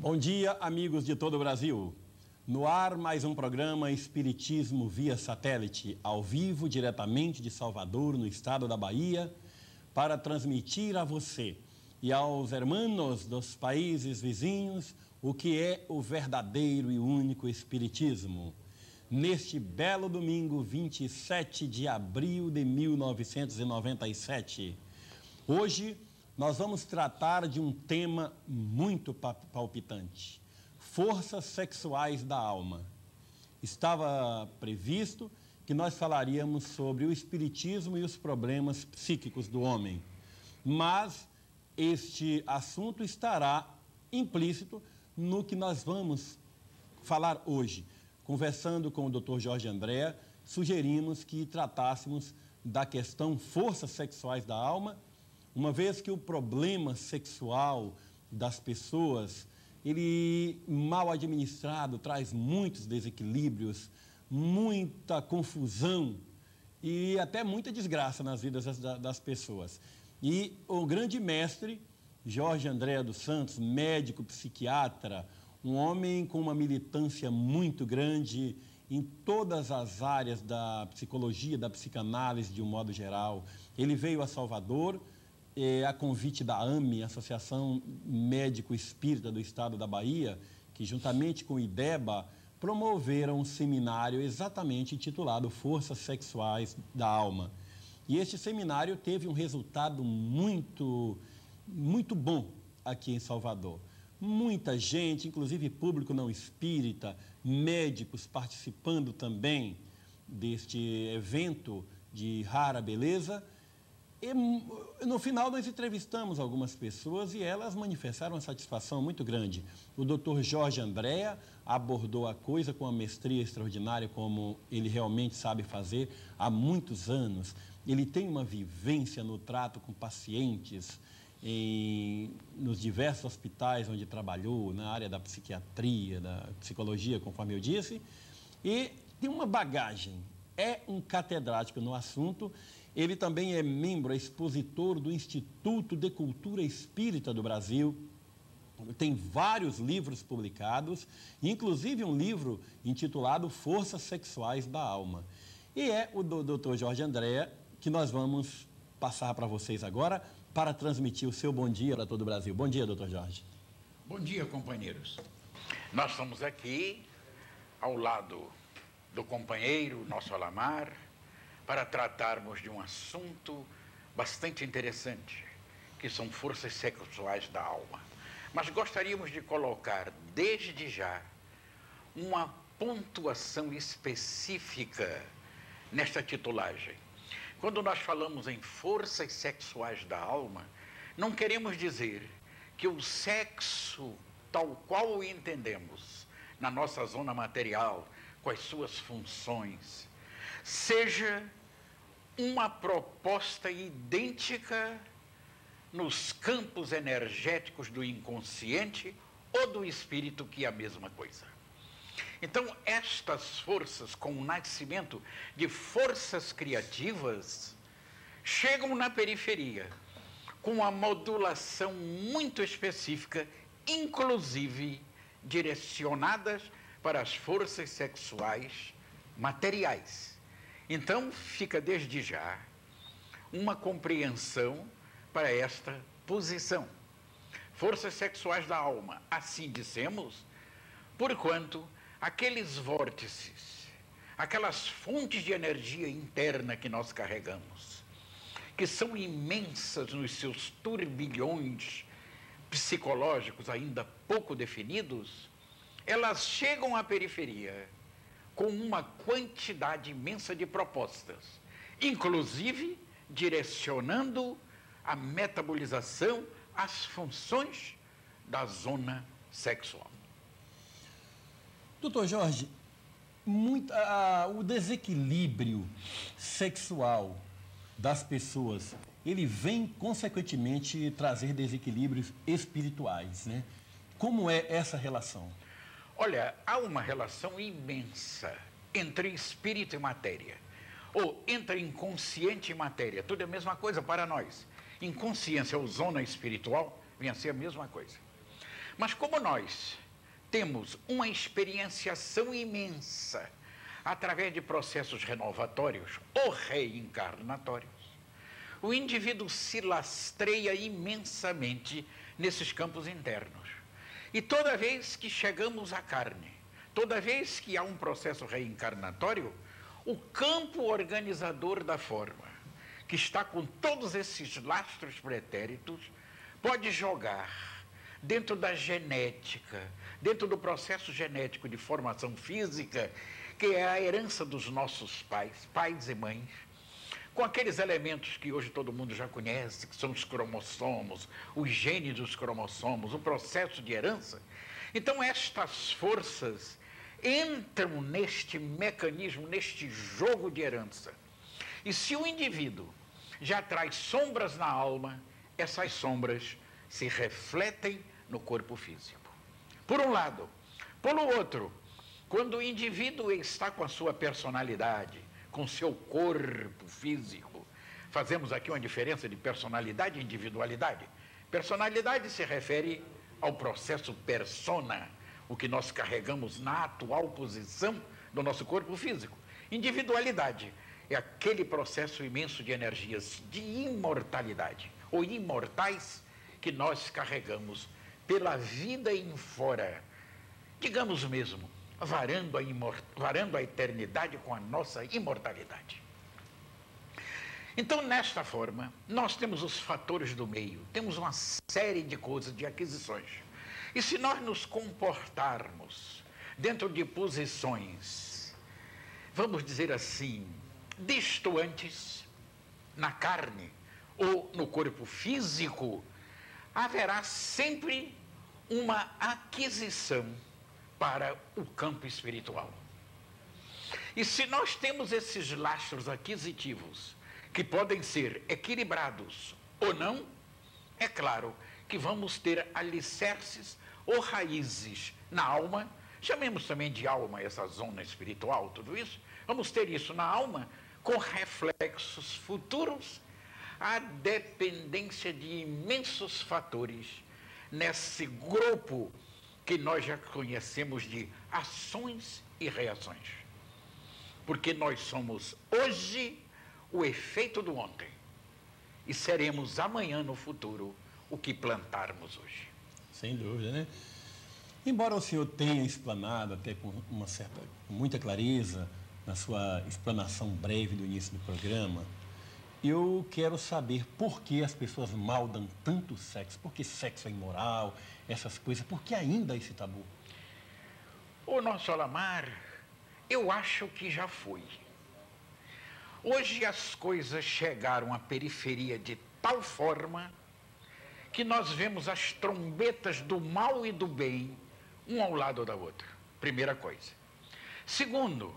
Bom dia, amigos de todo o Brasil. No ar, mais um programa Espiritismo via satélite, ao vivo, diretamente de Salvador, no estado da Bahia, para transmitir a você e aos hermanos dos países vizinhos o que é o verdadeiro e único Espiritismo. Neste belo domingo, 27 de abril de 1997. Hoje, nós vamos tratar de um tema muito palpitante: forças sexuais da alma. Estava previsto que nós falaríamos sobre o espiritismo e os problemas psíquicos do homem, mas este assunto estará implícito no que nós vamos falar hoje. Conversando com o Dr. Jorge André, sugerimos que tratássemos da questão forças sexuais da alma, uma vez que o problema sexual das pessoas, ele mal administrado, traz muitos desequilíbrios, muita confusão e até muita desgraça nas vidas das pessoas. E o grande mestre, Jorge André dos Santos, médico, psiquiatra, um homem com uma militância muito grande em todas as áreas da psicologia, da psicanálise de um modo geral. Ele veio a Salvador, a convite da AME, Associação Médico Espírita do Estado da Bahia, que juntamente com o IDEBA promoveram um seminário exatamente intitulado Forças Sexuais da Alma. E este seminário teve um resultado muito bom aqui em Salvador. Muita gente, inclusive público não espírita, médicos participando também deste evento de rara beleza. E, no final, nós entrevistamos algumas pessoas e elas manifestaram uma satisfação muito grande. O Dr. Jorge André abordou a coisa com uma mestria extraordinária, como ele realmente sabe fazer há muitos anos. Ele tem uma vivência no trato com pacientes, nos diversos hospitais onde trabalhou, na área da psiquiatria, da psicologia, conforme eu disse, e tem uma bagagem, é um catedrático no assunto. Ele também é membro, expositor do Instituto de Cultura Espírita do Brasil, tem vários livros publicados, inclusive um livro intitulado Forças Sexuais da Alma. E é o Dr. Jorge André que nós vamos passar para vocês agora, para transmitir o seu bom dia para todo o Brasil. Bom dia, Dr. Jorge. Bom dia, companheiros. Nós estamos aqui ao lado do companheiro, nosso Alamar, para tratarmos de um assunto bastante interessante, que são forças sexuais da alma. Mas gostaríamos de colocar, desde já, uma pontuação específica nesta titulagem. Quando nós falamos em forças sexuais da alma, não queremos dizer que o sexo, tal qual o entendemos na nossa zona material, com as suas funções, seja uma proposta idêntica nos campos energéticos do inconsciente ou do espírito, que é a mesma coisa. Então, estas forças, com o nascimento de forças criativas, chegam na periferia com uma modulação muito específica, inclusive direcionadas para as forças sexuais materiais. Então, fica desde já uma compreensão para esta posição. Forças sexuais da alma, assim dissemos, porquanto aqueles vórtices, aquelas fontes de energia interna que nós carregamos, que são imensas nos seus turbilhões psicológicos ainda pouco definidos, elas chegam à periferia com uma quantidade imensa de propostas, inclusive direcionando a metabolização, as funções da zona sexual. Doutor Jorge, o desequilíbrio sexual das pessoas, ele vem, consequentemente, trazer desequilíbrios espirituais, né? Como é essa relação? Olha, há uma relação imensa entre espírito e matéria, ou entre inconsciente e matéria. Tudo é a mesma coisa para nós. Inconsciência ou zona espiritual vem a ser a mesma coisa. Mas como nós temos uma experienciação imensa através de processos renovatórios ou reencarnatórios, o indivíduo se lastreia imensamente nesses campos internos. E toda vez que chegamos à carne, toda vez que há um processo reencarnatório, o campo organizador da forma, que está com todos esses lastros pretéritos, pode jogar dentro da genética, dentro do processo genético de formação física, que é a herança dos nossos pais e mães, com aqueles elementos que hoje todo mundo já conhece, que são os cromossomos, os genes dos cromossomos, o processo de herança. Então, estas forças entram neste mecanismo, neste jogo de herança. E se o indivíduo já traz sombras na alma, essas sombras se refletem no corpo físico. Por um lado. Por outro, quando o indivíduo está com a sua personalidade, com seu corpo físico, fazemos aqui uma diferença de personalidade e individualidade. Personalidade se refere ao processo persona, o que nós carregamos na atual posição do nosso corpo físico. Individualidade é aquele processo imenso de energias de imortalidade, ou imortais, que nós carregamos pela vida em fora, digamos mesmo, varando a eternidade com a nossa imortalidade. Então, nesta forma, nós temos os fatores do meio, temos uma série de coisas, de aquisições. E se nós nos comportarmos dentro de posições, vamos dizer assim, distantes na carne ou no corpo físico, haverá sempre uma aquisição para o campo espiritual. E se nós temos esses lastros aquisitivos, que podem ser equilibrados ou não, é claro que vamos ter alicerces ou raízes na alma, chamemos também de alma essa zona espiritual, tudo isso, vamos ter isso na alma com reflexos futuros, a dependência de imensos fatores nesse grupo que nós já conhecemos de ações e reações. Porque nós somos hoje o efeito do ontem e seremos amanhã no futuro o que plantarmos hoje. Sem dúvida, né? Embora o senhor tenha explanado até com muita clareza na sua explanação breve do início do programa, eu quero saber por que as pessoas maldam tanto o sexo, por que sexo é imoral, essas coisas, por que ainda esse tabu? O nosso Alamar, eu acho que já foi. Hoje as coisas chegaram à periferia de tal forma que nós vemos as trombetas do mal e do bem, um ao lado da outra. Primeira coisa. Segundo,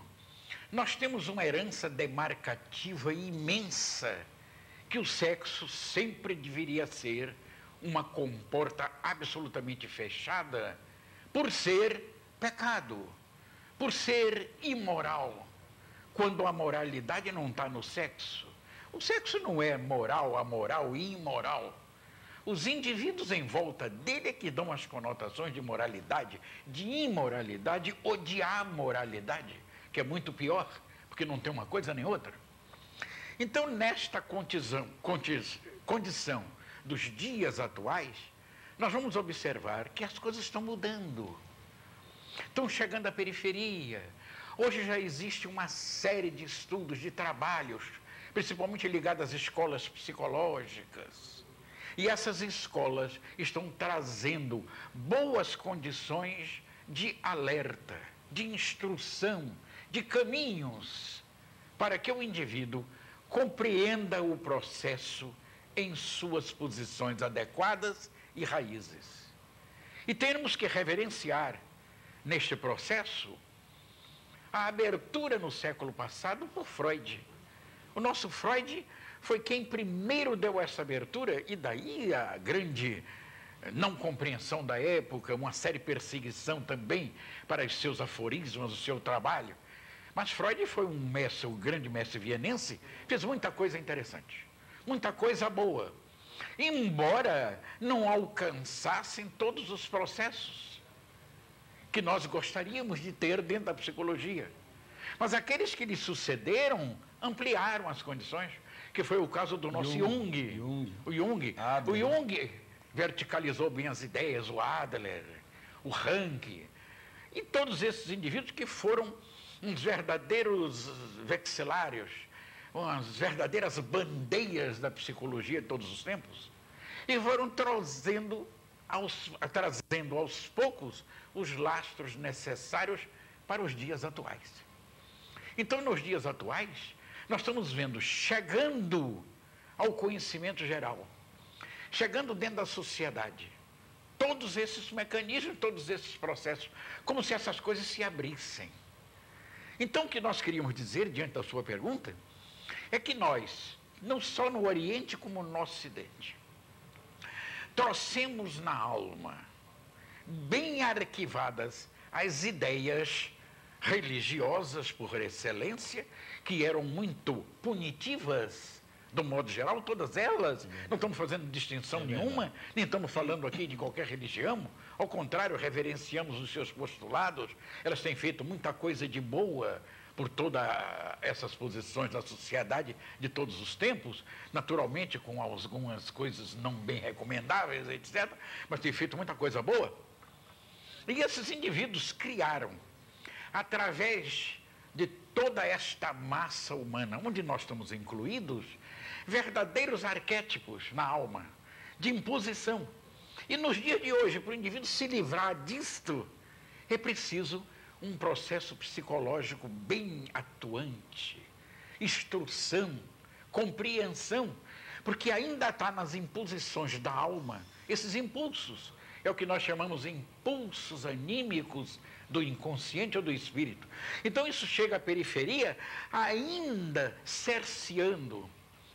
nós temos uma herança demarcativa imensa, que o sexo sempre deveria ser uma comporta absolutamente fechada, por ser pecado, por ser imoral, quando a moralidade não está no sexo. O sexo não é moral, amoral e imoral. Os indivíduos em volta dele é que dão as conotações de moralidade, de imoralidade ou de amoralidade, que é muito pior, porque não tem uma coisa nem outra. Então, nesta condição dos dias atuais, nós vamos observar que as coisas estão mudando. Estão chegando à periferia. Hoje já existe uma série de estudos, de trabalhos, principalmente ligados às escolas psicológicas. E essas escolas estão trazendo boas condições de alerta, de instrução, de caminhos, para que o indivíduo compreenda o processo em suas posições adequadas e raízes. E temos que reverenciar, neste processo, a abertura no século passado por Freud. O nosso Freud foi quem primeiro deu essa abertura, e daí a grande não compreensão da época, uma séria perseguição também para os seus aforismos, o seu trabalho. Mas Freud foi um mestre, o grande mestre vienense, fez muita coisa interessante, muita coisa boa. embora não alcançassem todos os processos que nós gostaríamos de ter dentro da psicologia. Mas aqueles que lhe sucederam ampliaram as condições, que foi o caso do nosso Jung. O Jung verticalizou bem as ideias, o Adler, o Rank, e todos esses indivíduos que foram uns verdadeiros vexelários, umas verdadeiras bandeiras da psicologia de todos os tempos, e foram trazendo aos poucos os lastros necessários para os dias atuais. Então, nos dias atuais, nós estamos vendo chegando ao conhecimento geral, chegando dentro da sociedade, todos esses mecanismos, todos esses processos, como se essas coisas se abrissem. Então, o que nós queríamos dizer, diante da sua pergunta, é que nós, não só no Oriente como no Ocidente, trouxemos na alma, bem arquivadas, as ideias religiosas por excelência, que eram muito punitivas, do modo geral, todas elas. Não estamos fazendo distinção nenhuma, nem estamos falando aqui de qualquer religião. Ao contrário, reverenciamos os seus postulados. Elas têm feito muita coisa de boa por todas essas posições da sociedade de todos os tempos, naturalmente com algumas coisas não bem recomendáveis, etc., mas têm feito muita coisa boa. E esses indivíduos criaram, através de toda esta massa humana, onde nós estamos incluídos, verdadeiros arquétipos na alma, de imposição. E nos dias de hoje, para o indivíduo se livrar disto, é preciso um processo psicológico bem atuante, instrução, compreensão, porque ainda está nas imposições da alma, esses impulsos, é o que nós chamamos de impulsos anímicos do inconsciente ou do espírito. Então isso chega à periferia ainda cerceando,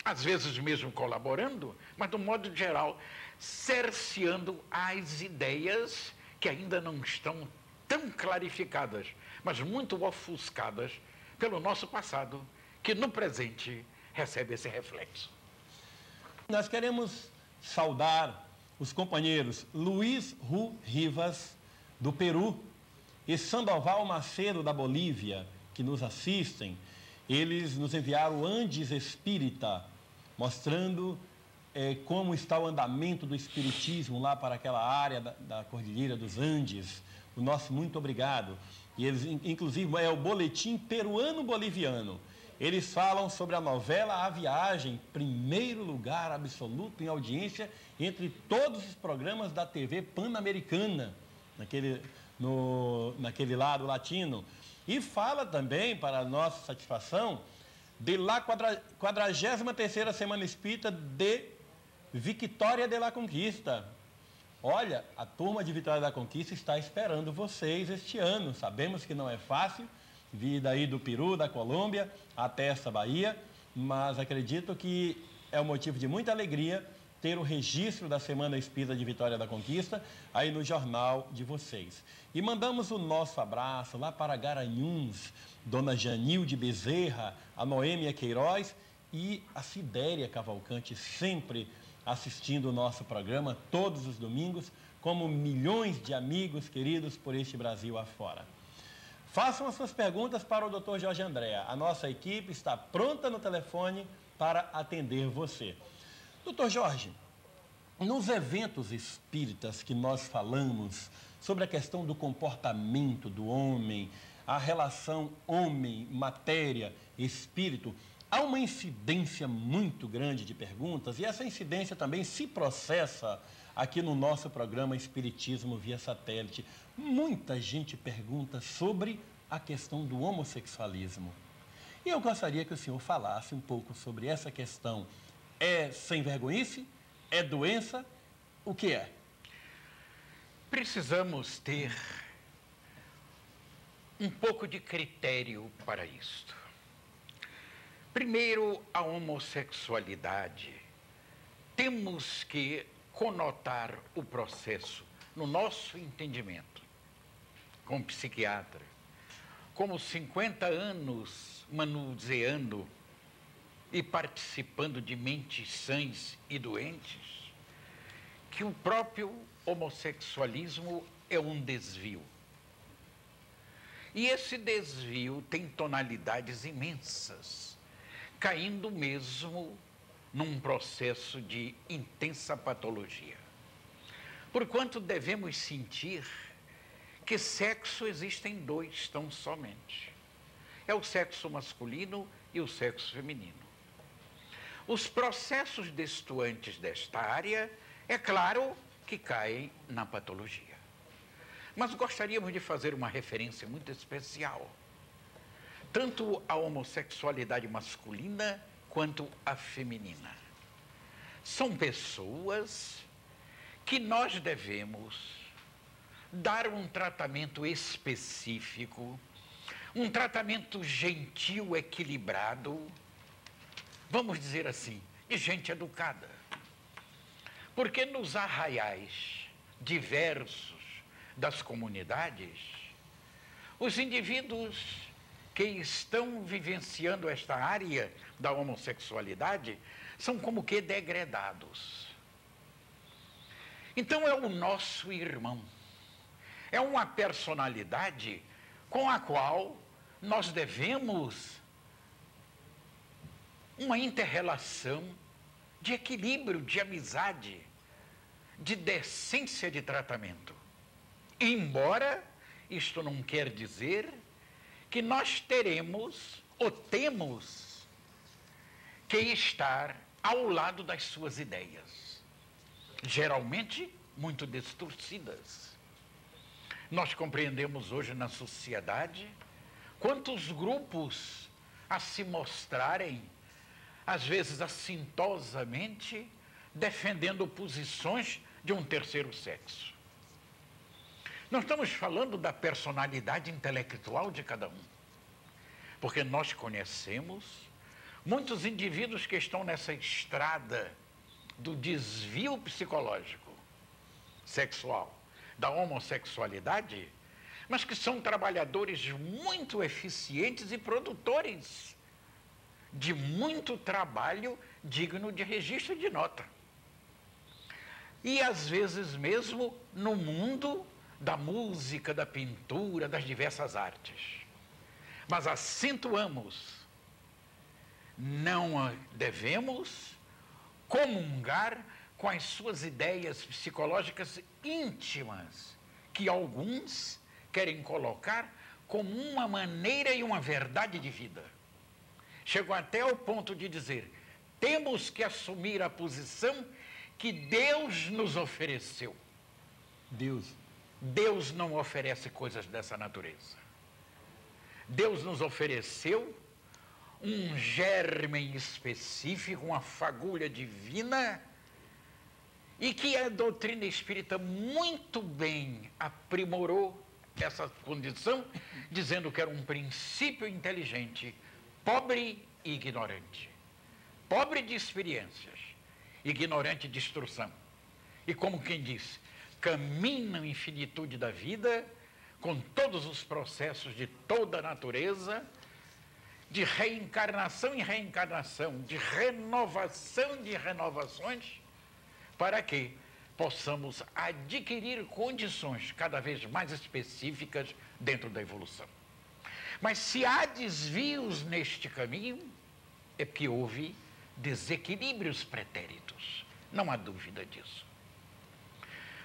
às vezes mesmo colaborando, mas do modo geral, cerceando as ideias que ainda não estão tão clarificadas, mas muito ofuscadas pelo nosso passado, que no presente recebe esse reflexo. Nós queremos saudar os companheiros Luiz Ru Rivas, do Peru, e Sandoval Macedo, da Bolívia, que nos assistem. Eles nos enviaram o Andes Espírita, mostrando como está o andamento do espiritismo lá para aquela área da Cordilheira dos Andes. O nosso muito obrigado. E eles, inclusive, é o Boletim Peruano-Boliviano. Eles falam sobre a novela A Viagem, primeiro lugar absoluto em audiência entre todos os programas da TV Pan-Americana, naquele lado latino. E fala também, para a nossa satisfação, de la 43ª Semana Espírita de Vitória de la Conquista. Olha, a turma de Vitória da Conquista está esperando vocês este ano. Sabemos que não é fácil vir daí do Peru, da Colômbia, até essa Bahia, mas acredito que é um motivo de muita alegria ter o registro da Semana Espírita de Vitória da Conquista aí no jornal de vocês. E mandamos o nosso abraço lá para Garanhuns, Dona Janilde Bezerra, a Noêmia Queiroz e a Sidéria Cavalcante, sempre assistindo o nosso programa todos os domingos, como milhões de amigos queridos por este Brasil afora. Façam as suas perguntas para o Dr. Jorge Andréa. A nossa equipe está pronta no telefone para atender você. Dr. Jorge, nos eventos espíritas que nós falamos sobre a questão do comportamento do homem, a relação homem, matéria, espírito, há uma incidência muito grande de perguntas e essa incidência também se processa aqui no nosso programa Espiritismo via Satélite. Muita gente pergunta sobre a questão do homossexualismo. E eu gostaria que o senhor falasse um pouco sobre essa questão. É sem vergonhice? É doença? O que é? Precisamos ter um pouco de critério para isto. Primeiro, a homossexualidade. Temos que conotar o processo, no nosso entendimento, como psiquiatra, como 50 anos manuseando e participando de mentes sãs e doentes, que o próprio homossexualismo é um desvio. E esse desvio tem tonalidades imensas, caindo mesmo num processo de intensa patologia. Porquanto devemos sentir que sexo existem dois tão somente. É o sexo masculino e o sexo feminino. Os processos destoantes desta área, é claro que caem na patologia. Mas gostaríamos de fazer uma referência muito especial, tanto à homossexualidade masculina quanto à feminina. São pessoas que nós devemos dar um tratamento específico, um tratamento gentil, equilibrado, vamos dizer assim, de gente educada. Porque nos arraiais diversos das comunidades, os indivíduos que estão vivenciando esta área da homossexualidade são como que degredados. Então é o nosso irmão, é uma personalidade com a qual nós devemos uma inter-relação de equilíbrio, de amizade, de decência de tratamento. Embora isto não quer dizer que nós teremos ou temos que estar ao lado das suas ideias, geralmente muito distorcidas. Nós compreendemos hoje na sociedade quantos grupos a se mostrarem, às vezes assintosamente, defendendo posições de um terceiro sexo. Não estamos falando da personalidade intelectual de cada um, porque nós conhecemos muitos indivíduos que estão nessa estrada do desvio psicológico, sexual, da homossexualidade, mas que são trabalhadores muito eficientes e produtores de muito trabalho digno de registro e de nota. E às vezes mesmo no mundo da música, da pintura, das diversas artes. Mas acentuamos, não devemos comungar com as suas ideias psicológicas íntimas, que alguns querem colocar como uma maneira e uma verdade de vida. Chegou até ao ponto de dizer, temos que assumir a posição que Deus nos ofereceu. Deus não oferece coisas dessa natureza. Deus nos ofereceu um germe específico, uma fagulha divina, e que a doutrina espírita muito bem aprimorou essa condição, dizendo que era um princípio inteligente, pobre e ignorante. Pobre de experiências, ignorante de instrução. E como quem diz, caminha na infinitude da vida, com todos os processos de toda a natureza, de reencarnação em reencarnação, de renovação de renovações, para que possamos adquirir condições cada vez mais específicas dentro da evolução. Mas se há desvios neste caminho, é porque houve desequilíbrios pretéritos, não há dúvida disso.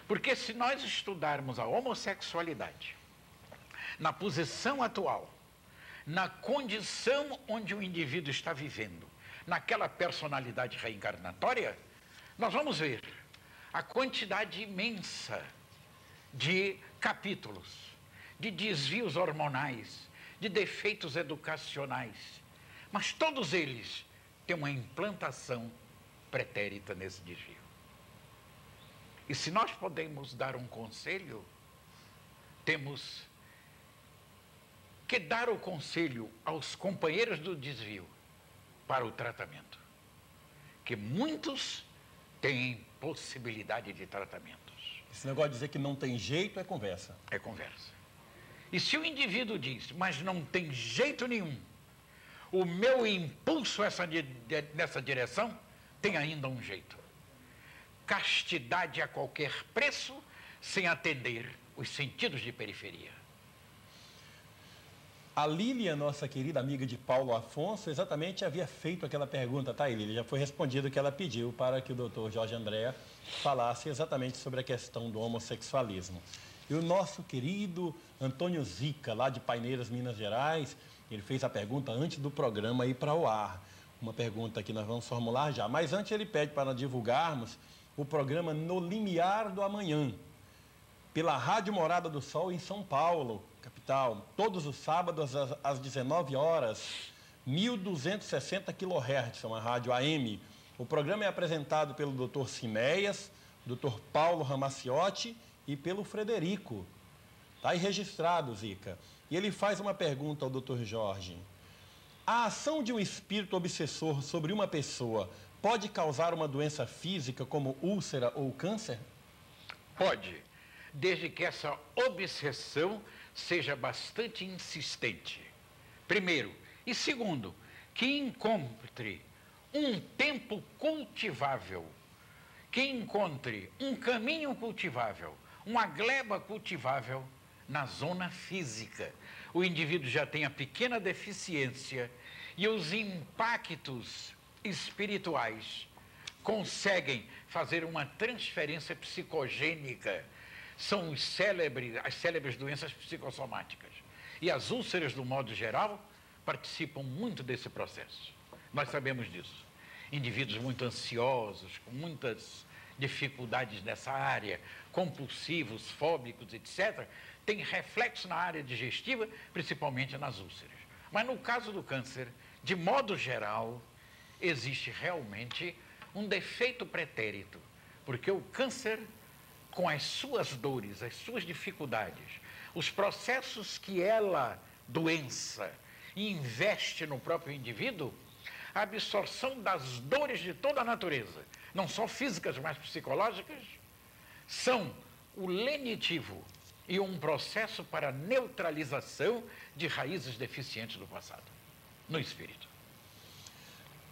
Porque se nós estudarmos a homossexualidade na posição atual, na condição onde o indivíduo está vivendo, naquela personalidade reencarnatória, nós vamos ver a quantidade imensa de capítulos, de desvios hormonais, de defeitos educacionais, mas todos eles têm uma implantação pretérita nesse desvio. E se nós podemos dar um conselho, temos que dar o conselho aos companheiros do desvio para o tratamento, que muitos têm possibilidade de tratamentos. Esse negócio de dizer que não tem jeito é conversa. É conversa. E se o indivíduo diz, mas não tem jeito nenhum, o meu impulso nessa direção tem ainda um jeito. Castidade a qualquer preço, sem atender os sentidos de periferia. A Lília, nossa querida amiga de Paulo Afonso, exatamente havia feito aquela pergunta, tá aí, Lília? Já foi respondido o que ela pediu para que o doutor Jorge André falasse exatamente sobre a questão do homossexualismo. E o nosso querido Antônio Zica, lá de Paineiras, Minas Gerais, ele fez a pergunta antes do programa ir para o ar. Uma pergunta que nós vamos formular já. Mas antes ele pede para divulgarmos o programa No Limiar do Amanhã, pela Rádio Morada do Sol em São Paulo, capital, todos os sábados às 19 horas, 1260 kHz, uma rádio AM. O programa é apresentado pelo Dr. Siméias, Dr. Paulo Ramaciotti e pelo Frederico. Está aí registrado, Zica. E ele faz uma pergunta ao Dr. Jorge. A ação de um espírito obsessor sobre uma pessoa pode causar uma doença física como úlcera ou câncer? Pode, desde que essa obsessão seja bastante insistente. Primeiro. E segundo, que encontre um tempo cultivável, que encontre um caminho cultivável, uma gleba cultivável na zona física. O indivíduo já tem a pequena deficiência e os impactos espirituais conseguem fazer uma transferência psicogênica. São as célebres doenças psicossomáticas. E as úlceras, do modo geral, participam muito desse processo. Nós sabemos disso. Indivíduos muito ansiosos, com muitas dificuldades nessa área, compulsivos, fóbicos, etc., têm reflexo na área digestiva, principalmente nas úlceras. Mas no caso do câncer, de modo geral, existe realmente um defeito pretérito, porque o câncer, com as suas dores, as suas dificuldades, os processos que ela, doença, investe no próprio indivíduo, a absorção das dores de toda a natureza, não só físicas, mas psicológicas, são o lenitivo e um processo para neutralização de raízes deficientes do passado, no espírito.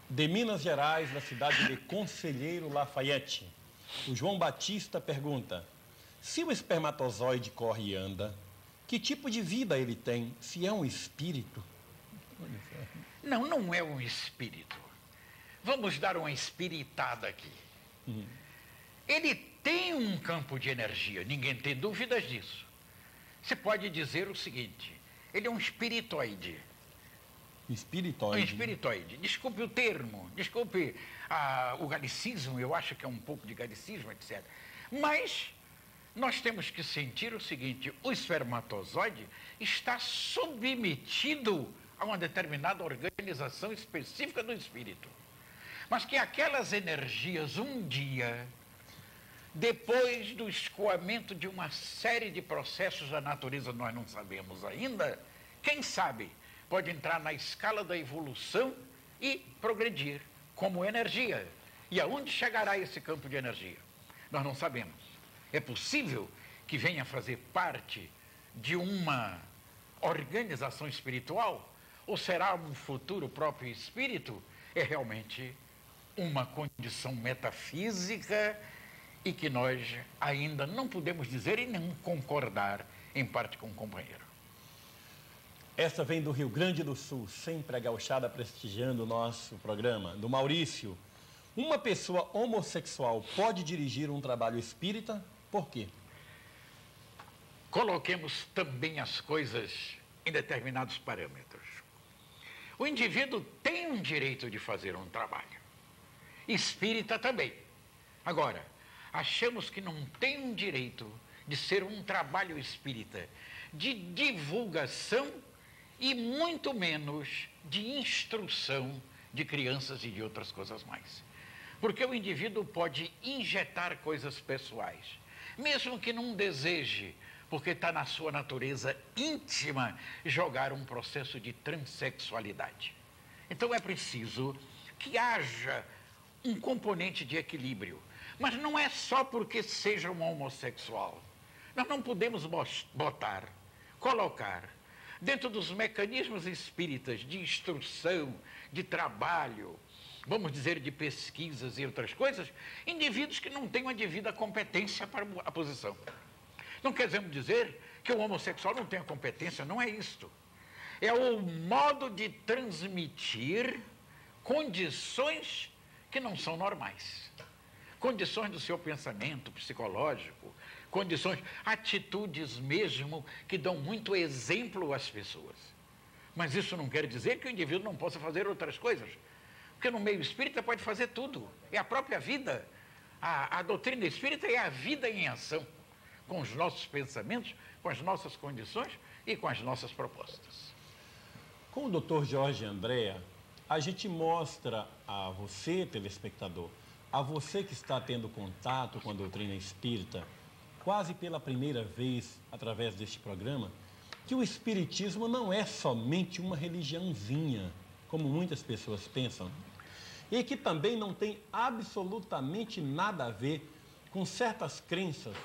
De Minas Gerais, na cidade de Conselheiro Lafayette, o João Batista pergunta: se o espermatozoide corre e anda, que tipo de vida ele tem? Se é um espírito? Não, não é um espírito. Vamos dar uma espiritada aqui. Ele tem um campo de energia, ninguém tem dúvidas disso. Você pode dizer o seguinte: ele é um espiritoide. Espiritoide? Um espiritoide. Desculpe o termo, desculpe o galicismo, eu acho que é um pouco de galicismo, etc. Mas nós temos que sentir o seguinte: o espermatozoide está submetido a uma determinada organização específica do espírito. Mas que aquelas energias, um dia, depois do escoamento de uma série de processos da natureza, nós não sabemos ainda, quem sabe, pode entrar na escala da evolução e progredir como energia. E aonde chegará esse campo de energia? Nós não sabemos. É possível que venha fazer parte de uma organização espiritual? Ou será um futuro próprio espírito? É realmente uma condição metafísica e que nós ainda não podemos dizer e nem concordar em parte com o companheiro. Esta vem do Rio Grande do Sul, sempre a gauchada prestigiando o nosso programa, do Maurício. Uma pessoa homossexual pode dirigir um trabalho espírita? Por quê? Coloquemos também as coisas em determinados parâmetros. O indivíduo tem um direito de fazer um trabalho. Espírita também. Agora, achamos que não tem um direito de ser um trabalho espírita de divulgação e muito menos de instrução de crianças e de outras coisas mais. Porque o indivíduo pode injetar coisas pessoais, mesmo que não deseje, porque está na sua natureza íntima jogar um processo de transexualidade. Então é preciso que haja um componente de equilíbrio. Mas não é só porque seja um homossexual. Nós não podemos botar, colocar dentro dos mecanismos espíritas de instrução, de trabalho, vamos dizer, de pesquisas e outras coisas, indivíduos que não têm uma devida competência para a posição. Não queremos dizer que o homossexual não tenha competência, não é isto. É o modo de transmitir condições que não são normais. Condições do seu pensamento psicológico, condições, atitudes mesmo que dão muito exemplo às pessoas. Mas isso não quer dizer que o indivíduo não possa fazer outras coisas. Porque no meio espírita pode fazer tudo. É a própria vida. A doutrina espírita é a vida em ação, com os nossos pensamentos, com as nossas condições e com as nossas propostas. Com o Dr. Jorge Andréa, a gente mostra a você, telespectador, a você que está tendo contato com a doutrina espírita, quase pela primeira vez através deste programa, que o espiritismo não é somente uma religiãozinha, como muitas pessoas pensam, e que também não tem absolutamente nada a ver com certas crenças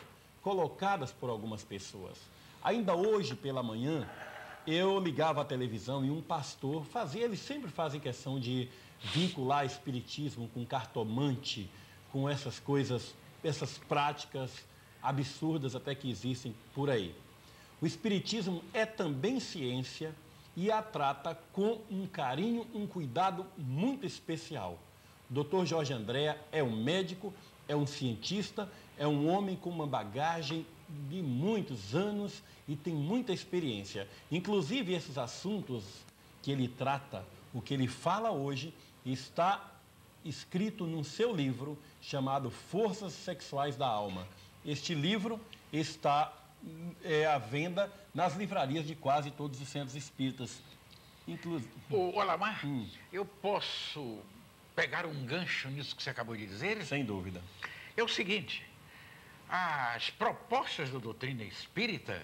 colocadas por algumas pessoas. Ainda hoje pela manhã, eu ligava a televisão e um pastor fazia, eles sempre fazem questão de vincular espiritismo com cartomante, com essas coisas, essas práticas absurdas até que existem por aí. O espiritismo é também ciência e a trata com um carinho, um cuidado muito especial. O Dr. Jorge Andréa é um médico, é um cientista, é um homem com uma bagagem de muitos anos e tem muita experiência. Inclusive, esses assuntos que ele trata, o que ele fala hoje, está escrito num seu livro chamado Forças Sexuais da Alma. Este livro está à venda nas livrarias de quase todos os centros espíritas. Ô, Alamar, eu posso pegar um gancho nisso que você acabou de dizer? Sem dúvida. É o seguinte, as propostas da doutrina espírita,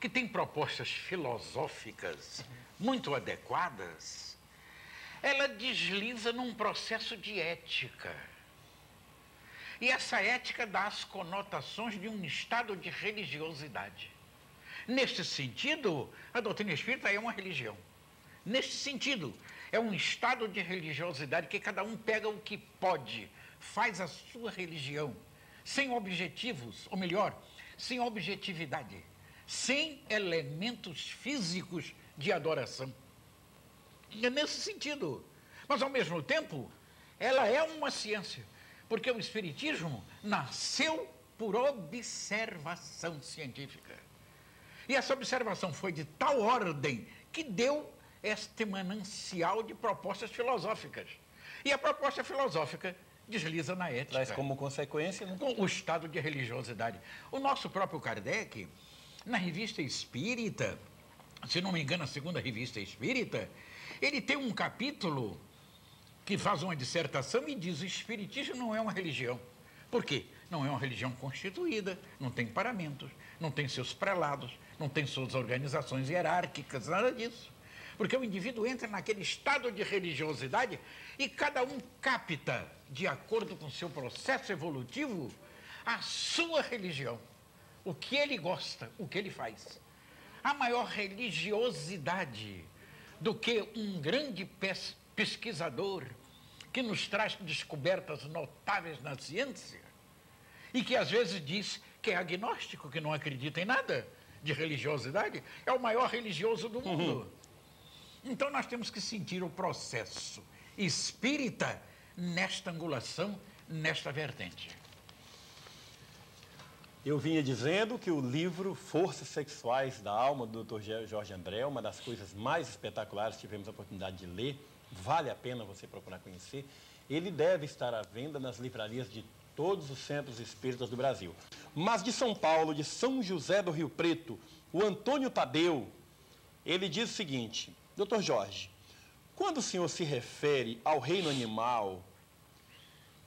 que tem propostas filosóficas muito adequadas, ela desliza num processo de ética. E essa ética dá as conotações de um estado de religiosidade. Neste sentido, a doutrina espírita é uma religião. Neste sentido, é um estado de religiosidade que cada um pega o que pode, faz a sua religião, sem objetivos, ou melhor, sem objetividade, sem elementos físicos de adoração. E é nesse sentido. Mas, ao mesmo tempo, ela é uma ciência, porque o espiritismo nasceu por observação científica. E essa observação foi de tal ordem que deu este manancial de propostas filosóficas. E a proposta filosófica desliza na ética. Traz como consequência, né? Com o estado de religiosidade. O nosso próprio Kardec, na Revista Espírita, se não me engano, a segunda Revista Espírita, ele tem um capítulo que faz uma dissertação e diz: o espiritismo não é uma religião. Por quê? Não é uma religião constituída, não tem paramentos, não tem seus prelados, não tem suas organizações hierárquicas, nada disso. Porque o indivíduo entra naquele estado de religiosidade e cada um capta, de acordo com o seu processo evolutivo, a sua religião, o que ele gosta, o que ele faz. A maior religiosidade do que um grande pesquisador que nos traz descobertas notáveis na ciência e que às vezes diz que é agnóstico, que não acredita em nada de religiosidade, é o maior religioso do mundo. Então nós temos que sentir o processo espírita nesta angulação, nesta vertente. Eu vinha dizendo que o livro Forças Sexuais da Alma, do Dr. Jorge Andréa, uma das coisas mais espetaculares que tivemos a oportunidade de ler, vale a pena você procurar conhecer. Ele deve estar à venda nas livrarias de todos os centros espíritas do Brasil. Mas de São Paulo, de São José do Rio Preto, o Antônio Tadeu, ele diz o seguinte: Dr. Jorge, quando o senhor se refere ao reino animal,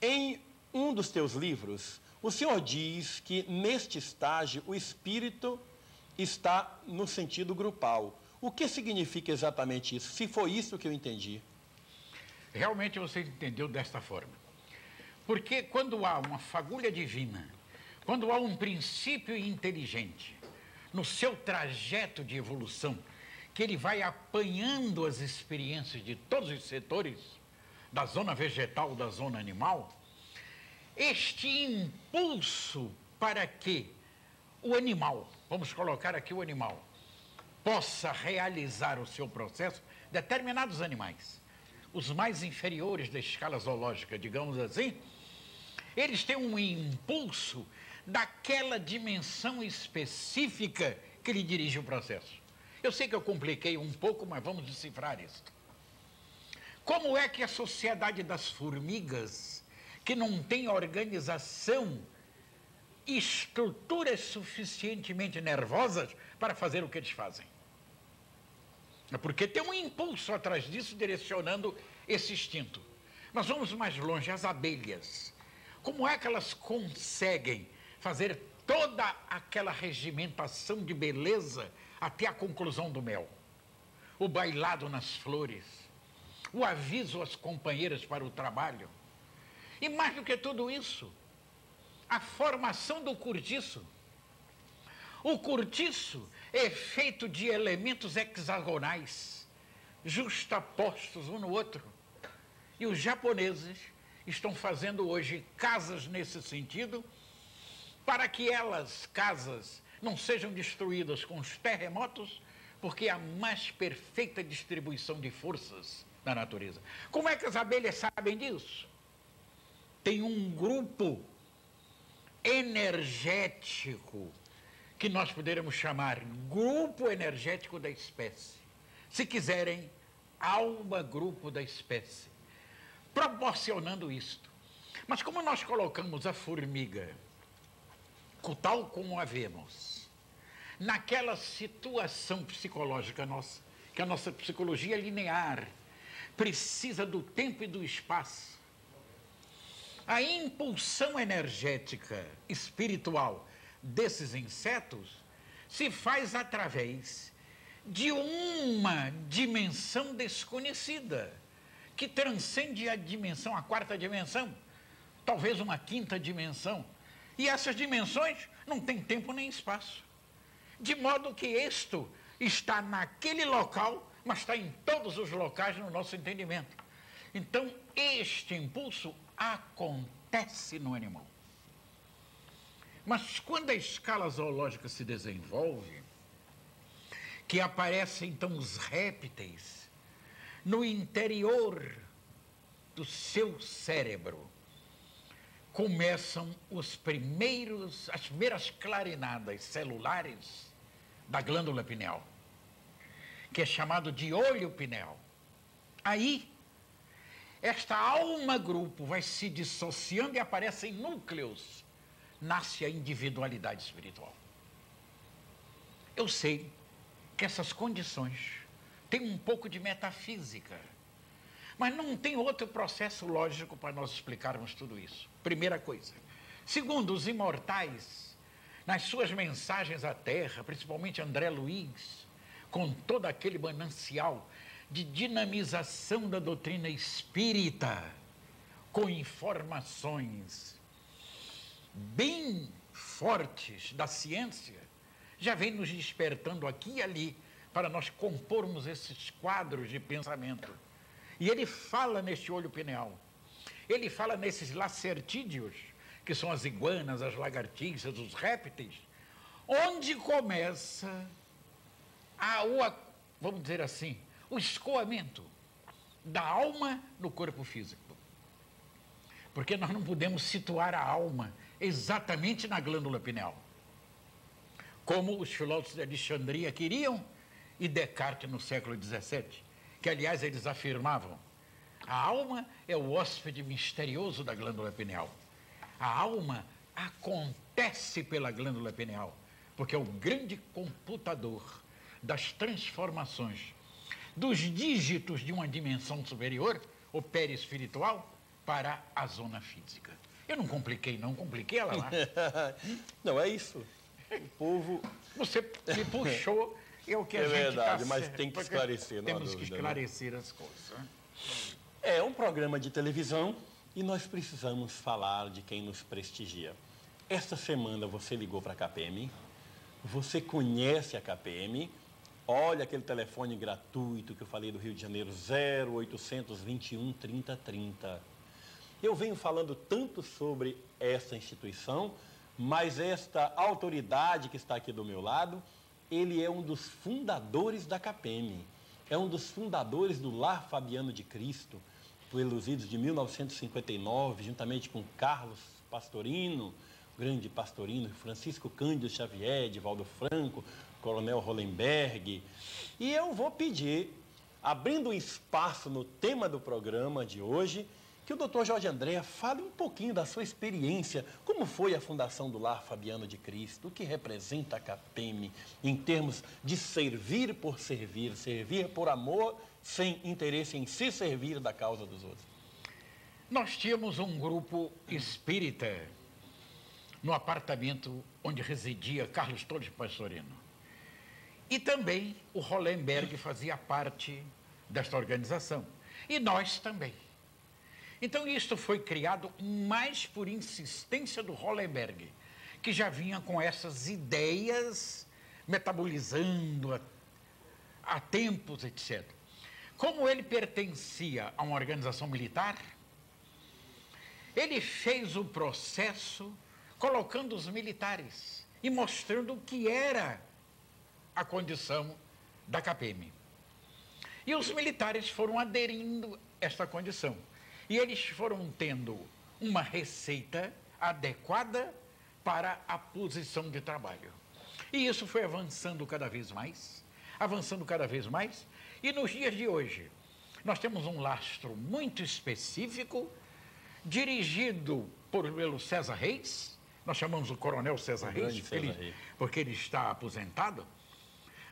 em um dos teus livros, o senhor diz que neste estágio o espírito está no sentido grupal. O que significa exatamente isso? Se foi isso que eu entendi. Realmente você entendeu desta forma. Porque quando há uma fagulha divina, quando há um princípio inteligente no seu trajeto de evolução, que ele vai apanhando as experiências de todos os setores, da zona vegetal, da zona animal, este impulso para que o animal, vamos colocar aqui o animal, possa realizar o seu processo, determinados animais, os mais inferiores da escala zoológica, digamos assim, eles têm um impulso daquela dimensão específica que lhe dirige o processo. Eu sei que eu compliquei um pouco, mas vamos decifrar isso. Como é que a sociedade das formigas, que não tem organização, estruturas suficientemente nervosas para fazer o que eles fazem? É porque tem um impulso atrás disso direcionando esse instinto. Mas vamos mais longe, as abelhas. Como é que elas conseguem fazer toda aquela regimentação de beleza até a conclusão do mel? O bailado nas flores, o aviso às companheiras para o trabalho. E mais do que tudo isso, a formação do cortiço. O cortiço é feito de elementos hexagonais, justapostos um no outro. E os japoneses estão fazendo hoje casas nesse sentido, para que casas, não sejam destruídas com os terremotos, porque é a mais perfeita distribuição de forças na natureza. Como é que as abelhas sabem disso? Tem um grupo energético que nós poderíamos chamar grupo energético da espécie. Se quiserem, alma-grupo da espécie, proporcionando isto. Mas como nós colocamos a formiga, tal como a vemos, naquela situação psicológica nossa, que a nossa psicologia linear precisa do tempo e do espaço, a impulsão energética espiritual desses insetos se faz através de uma dimensão desconhecida, que transcende a dimensão, a quarta dimensão, talvez uma quinta dimensão. E essas dimensões não têm tempo nem espaço. De modo que isto está naquele local, mas está em todos os locais no nosso entendimento. Então, este impulso acontece no animal. Mas quando a escala zoológica se desenvolve, que aparecem então os répteis no interior do seu cérebro, começam as primeiras clarinadas celulares da glândula pineal, que é chamado de olho pineal. Aí, esta alma-grupo vai se dissociando e aparecem núcleos, nasce a individualidade espiritual. Eu sei que essas condições têm um pouco de metafísica, mas não tem outro processo lógico para nós explicarmos tudo isso. Primeira coisa. Segundo, os imortais, nas suas mensagens à Terra, principalmente André Luiz, com todo aquele manancial de dinamização da doutrina espírita, com informações bem fortes da ciência, já vem nos despertando aqui e ali para nós compormos esses quadros de pensamento. E ele fala neste olho pineal, ele fala nesses lacertídeos, que são as iguanas, as lagartixas, os répteis, onde começa vamos dizer assim, o escoamento da alma no corpo físico. Porque nós não podemos situar a alma exatamente na glândula pineal, como os filósofos de Alexandria queriam, e Descartes no século XVII, que aliás eles afirmavam: a alma é o hóspede misterioso da glândula pineal. A alma acontece pela glândula pineal, porque é o grande computador das transformações dos dígitos de uma dimensão superior, ou perispiritual, para a zona física. Eu não compliquei, não compliquei ela lá. Não, é isso. O povo... Você me puxou, é o que a gente está... É verdade, mas tem que esclarecer, não há temos dúvida, que esclarecer as coisas. É um programa de televisão e nós precisamos falar de quem nos prestigia. Esta semana você ligou para a KPM, você conhece a KPM Olha aquele telefone gratuito que eu falei do Rio de Janeiro, 0800 21 30 30. Eu venho falando tanto sobre essa instituição, mas esta autoridade que está aqui do meu lado, ele é um dos fundadores da CAPEM, é um dos fundadores do Lar Fabiano de Cristo, pelos idos de 1959, juntamente com Carlos Pastorino, grande Pastorino, Francisco Cândido Xavier, Edivaldo Franco, Coronel Hollenberg. E eu vou pedir, abrindo um espaço no tema do programa de hoje, que o Dr. Jorge Andréa fale um pouquinho da sua experiência, como foi a fundação do Lar Fabiano de Cristo, o que representa a CAPEM em termos de servir por servir, servir por amor, sem interesse em se servir da causa dos outros. Nós tínhamos um grupo espírita no apartamento onde residia Carlos Torres Pastorino. E também o Hollenberg fazia parte desta organização. E nós também. Então, isto foi criado mais por insistência do Hollenberg, que já vinha com essas ideias, metabolizando há tempos, etc. Como ele pertencia a uma organização militar, ele fez o processo colocando os militares e mostrando o que era a condição da CAPEM. E os militares foram aderindo a esta condição. E eles foram tendo uma receita adequada para a posição de trabalho. E isso foi avançando cada vez mais, e nos dias de hoje, nós temos um lastro muito específico, dirigido pelo César Reis, nós chamamos o Coronel César Reis, porque ele está aposentado,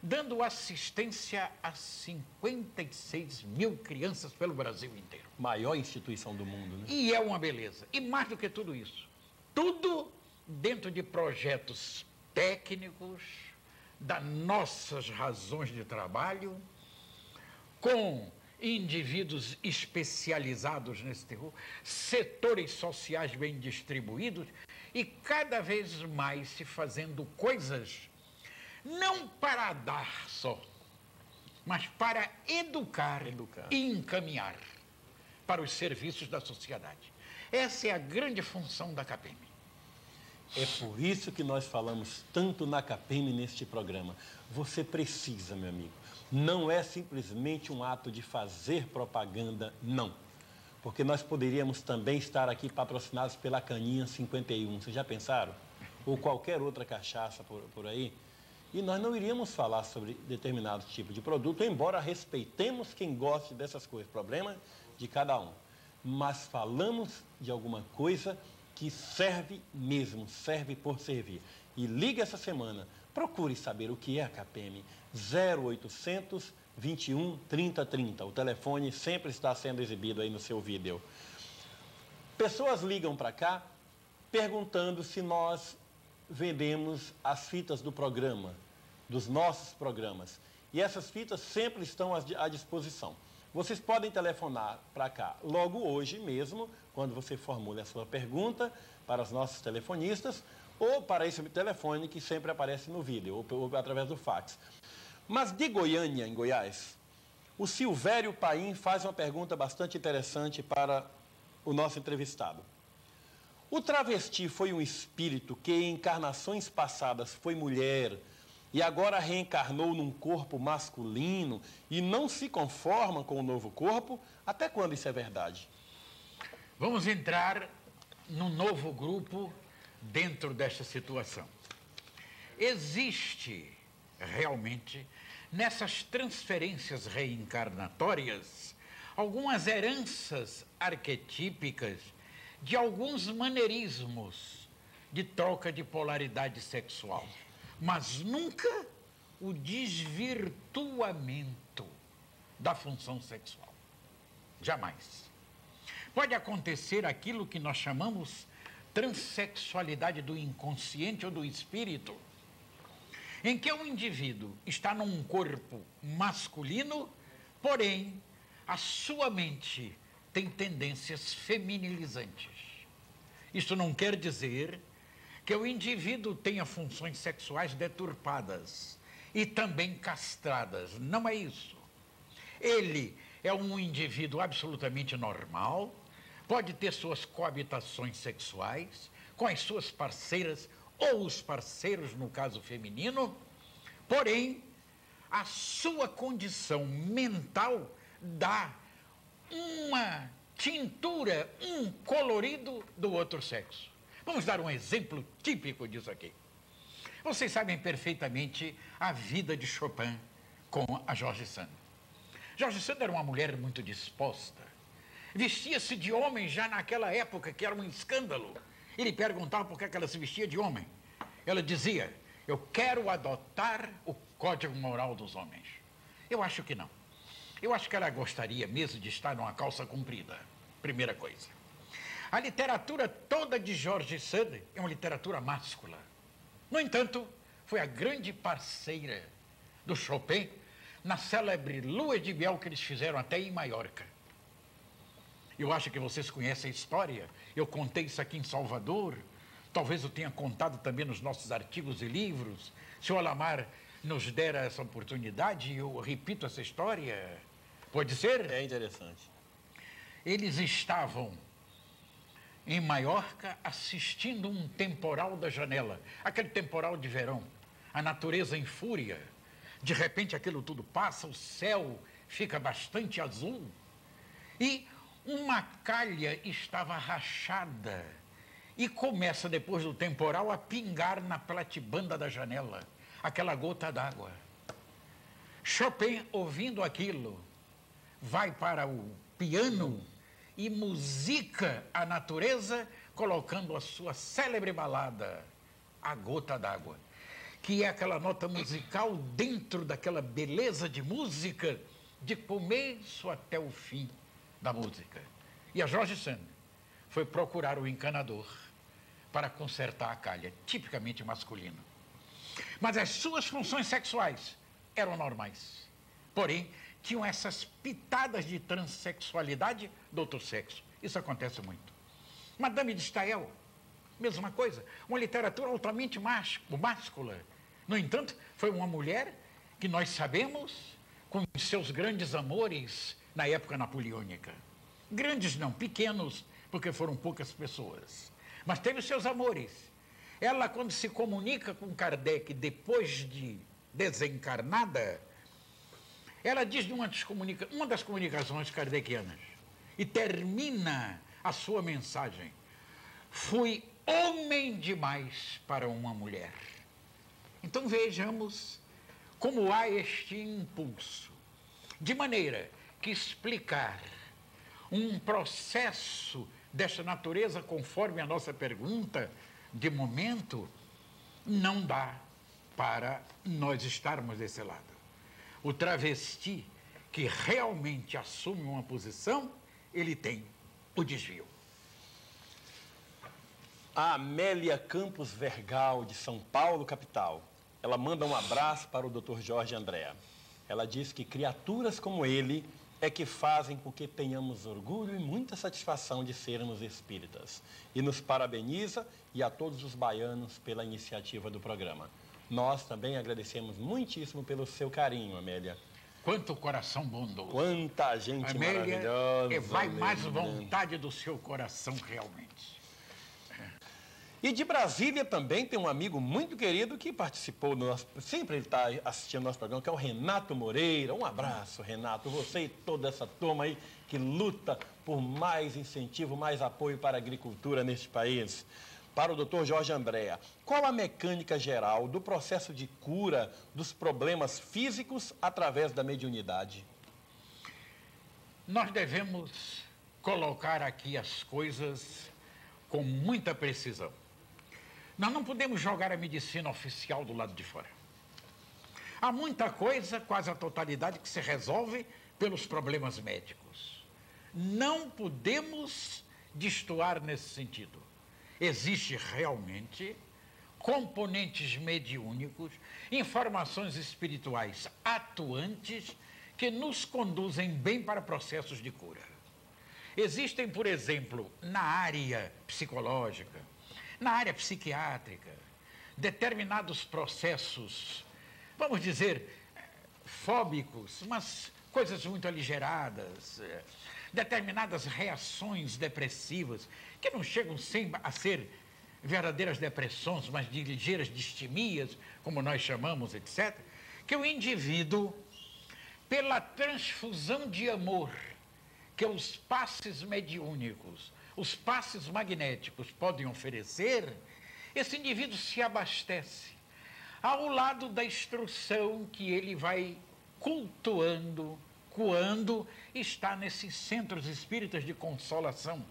dando assistência a 56 mil crianças pelo Brasil inteiro. Maior instituição do mundo, né? E é uma beleza. E mais do que tudo isso, tudo dentro de projetos técnicos, das nossas razões de trabalho, com indivíduos especializados nesse terror, setores sociais bem distribuídos e cada vez mais se fazendo coisas não para dar só, mas para educar. E encaminhar para os serviços da sociedade. Essa é a grande função da CAPEM. É por isso que nós falamos tanto na CAPEM neste programa. Você precisa, meu amigo. Não é simplesmente um ato de fazer propaganda, não. Porque nós poderíamos também estar aqui patrocinados pela Caninha 51. Vocês já pensaram? Ou qualquer outra cachaça por aí. E nós não iríamos falar sobre determinado tipo de produto, embora respeitemos quem goste dessas coisas. Problema de cada um. Mas falamos de alguma coisa que serve mesmo, serve por servir. E ligue essa semana, procure saber o que é a CAPEM. 0800 21 30 30. O telefone sempre está sendo exibido aí no seu vídeo. Pessoas ligam para cá perguntando se nós vendemos as fitas do programa, dos nossos programas. E essas fitas sempre estão à disposição. Vocês podem telefonar para cá logo hoje mesmo, quando você formule a sua pergunta para os nossos telefonistas, ou para esse telefone que sempre aparece no vídeo, ou através do fax. Mas de Goiânia, em Goiás, o Silvério Paim faz uma pergunta bastante interessante para o nosso entrevistado. O travesti foi um espírito que em encarnações passadas foi mulher e agora reencarnou num corpo masculino e não se conforma com o novo corpo? Até quando isso é verdade? Vamos entrar num novo grupo dentro desta situação. Existe realmente, nessas transferências reencarnatórias, algumas heranças arquetípicas de alguns maneirismos de troca de polaridade sexual, mas nunca o desvirtuamento da função sexual. Jamais. Pode acontecer aquilo que nós chamamos transexualidade do inconsciente ou do espírito, em que o indivíduo está num corpo masculino, porém, a sua mente tem tendências feminilizantes. Isto não quer dizer que o indivíduo tenha funções sexuais deturpadas. e também castradas. Não é isso. Ele é um indivíduo absolutamente normal, pode ter suas coabitações sexuais com as suas parceiras ou os parceiros, no caso feminino, porém, a sua condição mental dá uma tintura, um colorido do outro sexo. Vamos dar um exemplo típico disso aqui. Vocês sabem perfeitamente a vida de Chopin com a George Sand. George Sand era uma mulher muito disposta. Vestia-se de homem já naquela época, que era um escândalo. Ele perguntava por que ela se vestia de homem. Ela dizia, eu quero adotar o código moral dos homens. Eu acho que não. Eu acho que ela gostaria mesmo de estar numa calça comprida, primeira coisa. A literatura toda de George Sand é uma literatura máscula. No entanto, foi a grande parceira do Chopin na célebre lua de mel que eles fizeram até em Maiorca. Eu acho que vocês conhecem a história. Eu contei isso aqui em Salvador. Talvez eu tenha contado também nos nossos artigos e livros. Se o Alamar nos der essa oportunidade, eu repito essa história. Pode ser? É interessante. Eles estavam em Maiorca assistindo um temporal da janela. Aquele temporal de verão. A natureza em fúria. De repente aquilo tudo passa, o céu fica bastante azul. E uma calha estava rachada e começa, depois do temporal, a pingar na platibanda da janela, aquela gota d'água. Chopin, ouvindo aquilo, vai para o piano e musica a natureza, colocando a sua célebre balada, A Gota d'Água, que é aquela nota musical dentro daquela beleza de música, de começo até o fim da música. E a George Sand foi procurar o encanador para consertar a calha, tipicamente masculino. Mas as suas funções sexuais eram normais. Porém, tinham essas pitadas de transexualidade do outro sexo. Isso acontece muito. Madame de Staël, mesma coisa. Uma literatura altamente máscula. No entanto, foi uma mulher que nós sabemos com seus grandes amores na época napoleônica. Grandes não, pequenos, porque foram poucas pessoas. Mas teve os seus amores. Ela, quando se comunica com Kardec depois de desencarnada, ela diz de uma das comunicações kardecianas e termina a sua mensagem. Fui homem demais para uma mulher. Então vejamos como há este impulso. De maneira que explicar um processo desta natureza, conforme a nossa pergunta, de momento, não dá para nós estarmos desse lado. O travesti que realmente assume uma posição, ele tem o desvio. A Amélia Campos Vergal, de São Paulo, capital. Ela manda um abraço para o Dr. Jorge Andréa. Ela diz que criaturas como ele é que fazem com que tenhamos orgulho e muita satisfação de sermos espíritas. E nos parabeniza e a todos os baianos pela iniciativa do programa. Nós também agradecemos muitíssimo pelo seu carinho, Amélia. Quanto coração bondoso. Quanta gente Amélia, maravilhosa. Vai mais vontade do seu coração, realmente. E de Brasília também tem um amigo muito querido que participou, sempre ele está assistindo nosso programa, que é o Renato Moreira. Um abraço, Renato. Você e toda essa turma aí que luta por mais incentivo, mais apoio para a agricultura neste país. Para o Dr. Jorge Andréa, qual a mecânica geral do processo de cura dos problemas físicos através da mediunidade? Nós devemos colocar aqui as coisas com muita precisão. Nós não podemos jogar a medicina oficial do lado de fora. Há muita coisa, quase a totalidade, que se resolve pelos problemas médicos. Não podemos destoar nesse sentido. Existe realmente componentes mediúnicos, informações espirituais atuantes que nos conduzem bem para processos de cura. Existem, por exemplo, na área psicológica, na área psiquiátrica, determinados processos vamos dizer, fóbicos, umas coisas muito aligeradas, determinadas reações depressivas, que não chegam sempre a ser verdadeiras depressões, mas de ligeiras distemias, como nós chamamos, etc., que o indivíduo, pela transfusão de amor que os passes mediúnicos, os passes magnéticos podem oferecer, esse indivíduo se abastece ao lado da instrução que ele vai cultuando, coando, está nesses centros espíritas de consolação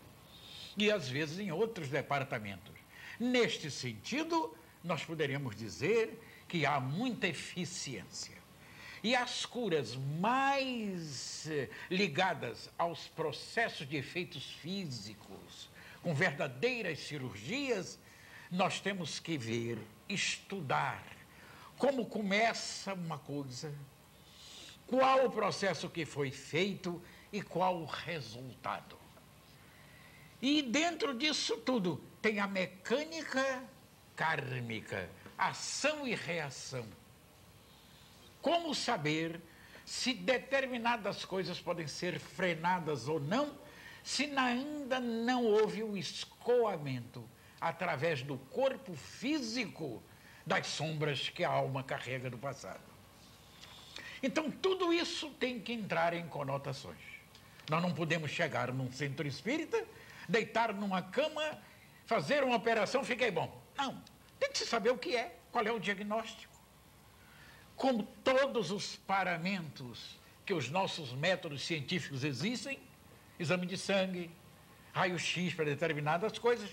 e às vezes em outros departamentos. Neste sentido, nós poderíamos dizer que há muita eficiência. E as curas mais ligadas aos processos de efeitos físicos, com verdadeiras cirurgias, nós temos que ver, estudar como começa uma coisa, qual o processo que foi feito e qual o resultado. E dentro disso tudo tem a mecânica kármica, ação e reação. Como saber se determinadas coisas podem ser frenadas ou não, se ainda não houve o escoamento através do corpo físico das sombras que a alma carrega do passado. Então, tudo isso tem que entrar em conotações. Nós não podemos chegar num centro espírita, deitar numa cama, fazer uma operação, fiquei bom. Não, tem que se saber o que é, qual é o diagnóstico. Como todos os paramentos que os nossos métodos científicos existem, exame de sangue, raio-x para determinadas coisas,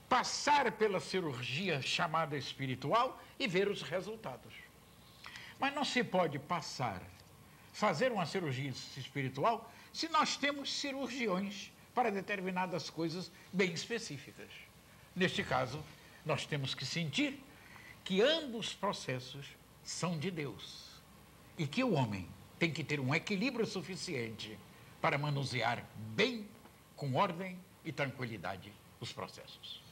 passar pela cirurgia chamada espiritual e ver os resultados. Mas não se pode fazer uma cirurgia espiritual se nós temos cirurgiões para determinadas coisas bem específicas. Neste caso, nós temos que sentir que ambos processos são de Deus e que o homem tem que ter um equilíbrio suficiente para manusear bem, com ordem e tranquilidade, os processos.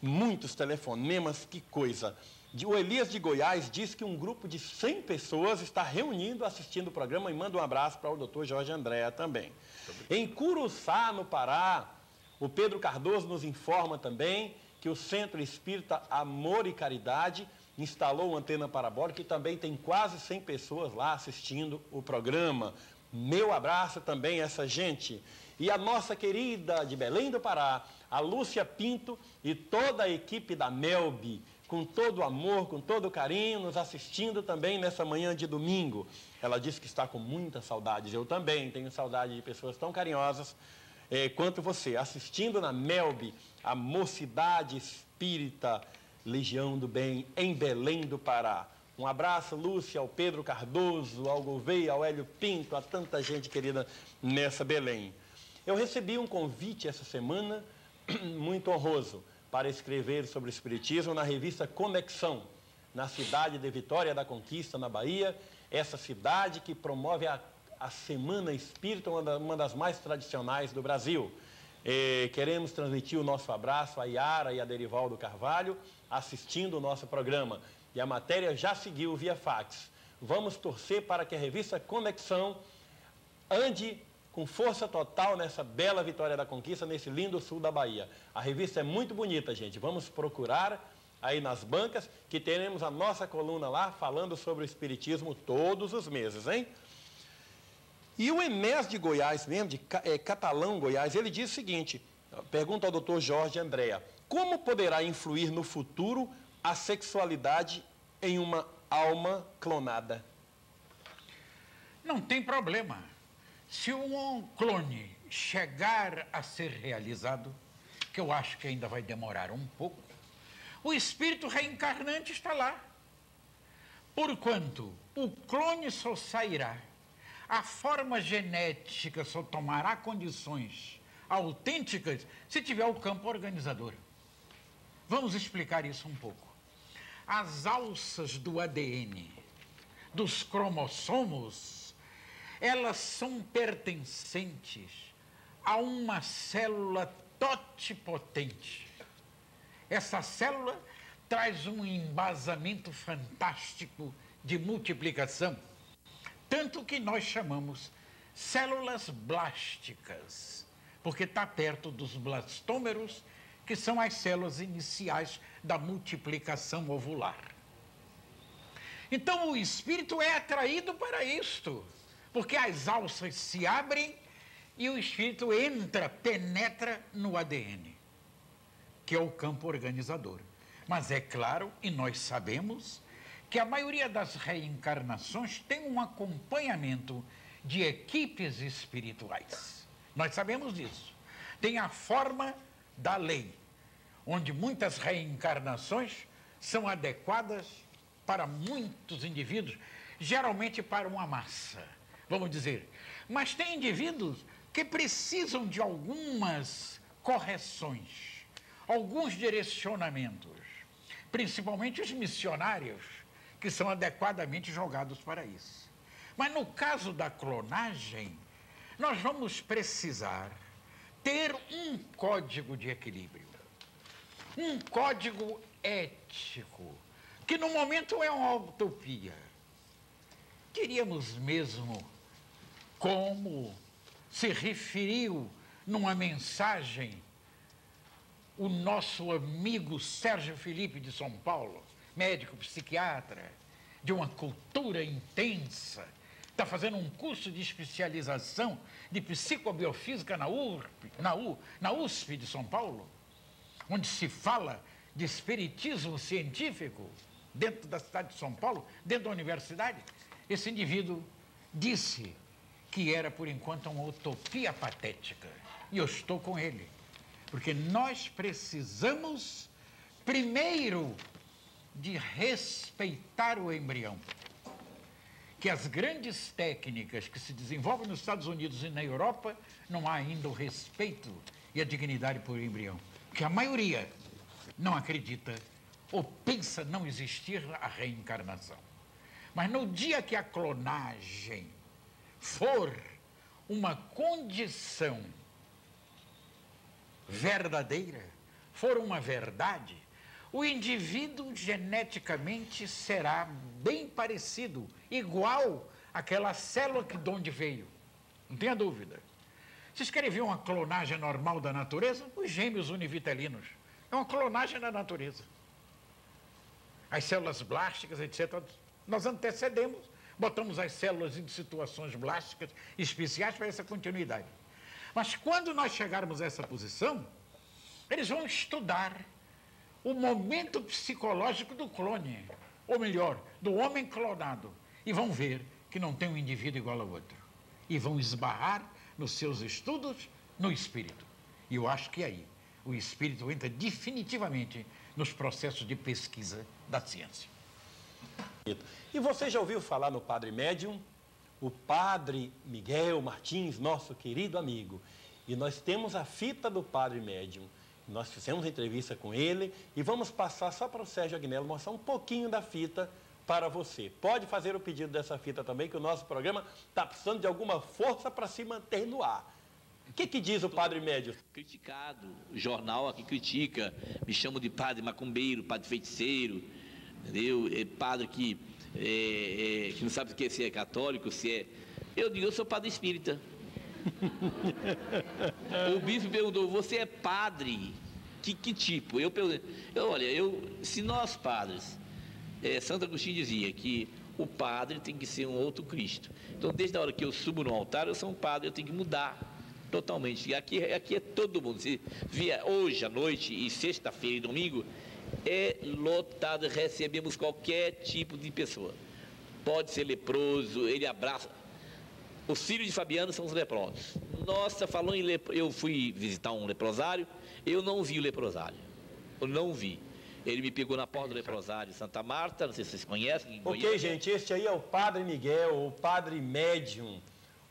Muitos telefonemas, que coisa. O Elias de Goiás diz que um grupo de 100 pessoas está reunindo, assistindo o programa, e manda um abraço para o doutor Jorge Andréa também. Em Curuçá, no Pará, o Pedro Cardoso nos informa também que o Centro Espírita Amor e Caridade instalou uma antena parabólica e também tem quase 100 pessoas lá assistindo o programa. Meu abraço também a essa gente. E a nossa querida de Belém do Pará, a Lúcia Pinto e toda a equipe da Melb, com todo o amor, com todo o carinho, nos assistindo também nessa manhã de domingo. Ela disse que está com muitas saudades. Eu também tenho saudade de pessoas tão carinhosas quanto você, assistindo na Melb, a Mocidade Espírita Legião do Bem, em Belém do Pará. Um abraço, Lúcia, ao Pedro Cardoso, ao Gouveia, ao Hélio Pinto, a tanta gente querida nessa Belém. Eu recebi um convite essa semana, muito honroso, para escrever sobre o Espiritismo na revista Conexão, na cidade de Vitória da Conquista, na Bahia, essa cidade que promove a Semana Espírita, uma das mais tradicionais do Brasil. Queremos transmitir o nosso abraço a Yara e a Derivaldo Carvalho, assistindo o nosso programa. E a matéria já seguiu via fax. Vamos torcer para que a revista Conexão ande com força total nessa bela Vitória da Conquista, nesse lindo sul da Bahia. A revista é muito bonita, gente. Vamos procurar aí nas bancas, que teremos a nossa coluna lá, falando sobre o Espiritismo todos os meses, hein? E o Enés de Goiás mesmo, de Catalão, Goiás, ele diz o seguinte, pergunta ao doutor Jorge Andréa, como poderá influir no futuro a sexualidade em uma alma clonada? Não tem problema. Se um clone chegar a ser realizado, que eu acho que ainda vai demorar um pouco, o espírito reencarnante está lá. Porquanto o clone só sairá, a forma genética só tomará condições autênticas se tiver o campo organizador. Vamos explicar isso um pouco. As alças do ADN, dos cromossomos, elas são pertencentes a uma célula totipotente. Essa célula traz um embasamento fantástico de multiplicação, tanto que nós chamamos células blásticas, porque está perto dos blastômeros, que são as células iniciais da multiplicação ovular. Então o espírito é atraído para isto, porque as alças se abrem e o espírito entra, penetra no ADN, que é o campo organizador. Mas é claro, e nós sabemos, que a maioria das reencarnações tem um acompanhamento de equipes espirituais. Nós sabemos disso. Tem a forma da lei, onde muitas reencarnações são adequadas para muitos indivíduos, geralmente para uma massa, vamos dizer. Mas tem indivíduos que precisam de algumas correções, alguns direcionamentos, principalmente os missionários, que são adequadamente jogados para isso. Mas no caso da clonagem, nós vamos precisar ter um código de equilíbrio, um código ético, que no momento é uma utopia. Queríamos mesmo, como se referiu numa mensagem o nosso amigo Sérgio Felipe de São Paulo, médico psiquiatra, de uma cultura intensa, está fazendo um curso de especialização de psicobiofísica na USP de São Paulo, onde se fala de espiritismo científico dentro da cidade de São Paulo, dentro da universidade. Esse indivíduo disse que era, por enquanto, uma utopia patética. E eu estou com ele, porque nós precisamos, primeiro, de respeitar o embrião. Que as grandes técnicas que se desenvolvem nos Estados Unidos e na Europa, não há ainda o respeito e a dignidade por embrião. Porque a maioria não acredita ou pensa não existir a reencarnação. Mas no dia que a clonagem for uma condição verdadeira, for uma verdade, o indivíduo geneticamente será bem parecido, igual àquela célula que de onde veio. Não tenha dúvida. Vocês querem ver uma clonagem normal da natureza? Os gêmeos univitelinos. É uma clonagem da natureza. As células blásticas, etc., nós antecedemos, botamos as células em situações blásticas especiais para essa continuidade. Mas quando nós chegarmos a essa posição, eles vão estudar o momento psicológico do clone, ou melhor, do homem clonado, e vão ver que não tem um indivíduo igual ao outro. E vão esbarrar nos seus estudos no espírito. E eu acho que aí o espírito entra definitivamente nos processos de pesquisa da ciência. E você já ouviu falar no Padre Médium? O Padre Miguel Martins, nosso querido amigo. E nós temos a fita do Padre Médium. Nós fizemos entrevista com ele e vamos passar só para o Sérgio Agnello mostrar um pouquinho da fita para você. Pode fazer o pedido dessa fita também, que o nosso programa está precisando de alguma força para se manter no ar. O que diz o Padre Médium? Criticado, o jornal aqui critica, me chamam de padre macumbeiro, padre feiticeiro, entendeu? É padre que não sabe se é católico, se é... Eu digo, eu sou padre espírita. O bispo perguntou, você é padre? Que tipo? Eu perguntei, olha, se nós padres, Santo Agostinho dizia que o padre tem que ser um outro Cristo. Então, desde a hora que eu subo no altar, eu sou um padre, eu tenho que mudar totalmente. E aqui é todo mundo. Se vier hoje à noite e sexta-feira e domingo, é lotado, recebemos qualquer tipo de pessoa. Pode ser leproso, ele abraça. Os filhos de Fabiano são os leprosos. Nossa, falou em eu fui visitar um leprosário, eu não vi o leprosário. Eu não vi. Ele me pegou na porta do leprosário de Santa Marta, não sei se vocês conhecem. Ok, gente, este aí é o Padre Miguel, o Padre Médium,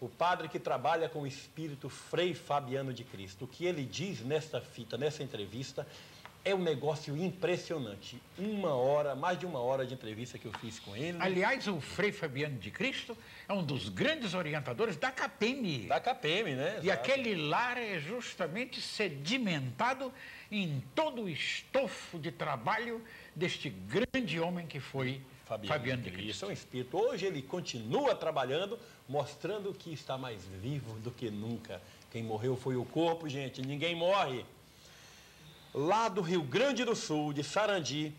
o padre que trabalha com o espírito Frei Fabiano de Cristo. O que ele diz nesta fita, nessa entrevista, É um negócio impressionante. Mais de uma hora de entrevista que eu fiz com ele. Aliás, o Frei Fabiano de Cristo é um dos grandes orientadores da CAPEM. Da CAPEM, né? E aquele lar é justamente sedimentado em todo o estofo de trabalho deste grande homem que foi Fabiano de Cristo. Isso é um espírito. Hoje ele continua trabalhando, mostrando que está mais vivo do que nunca. Quem morreu foi o corpo, gente. Ninguém morre. Lá do Rio Grande do Sul, de Sarandi,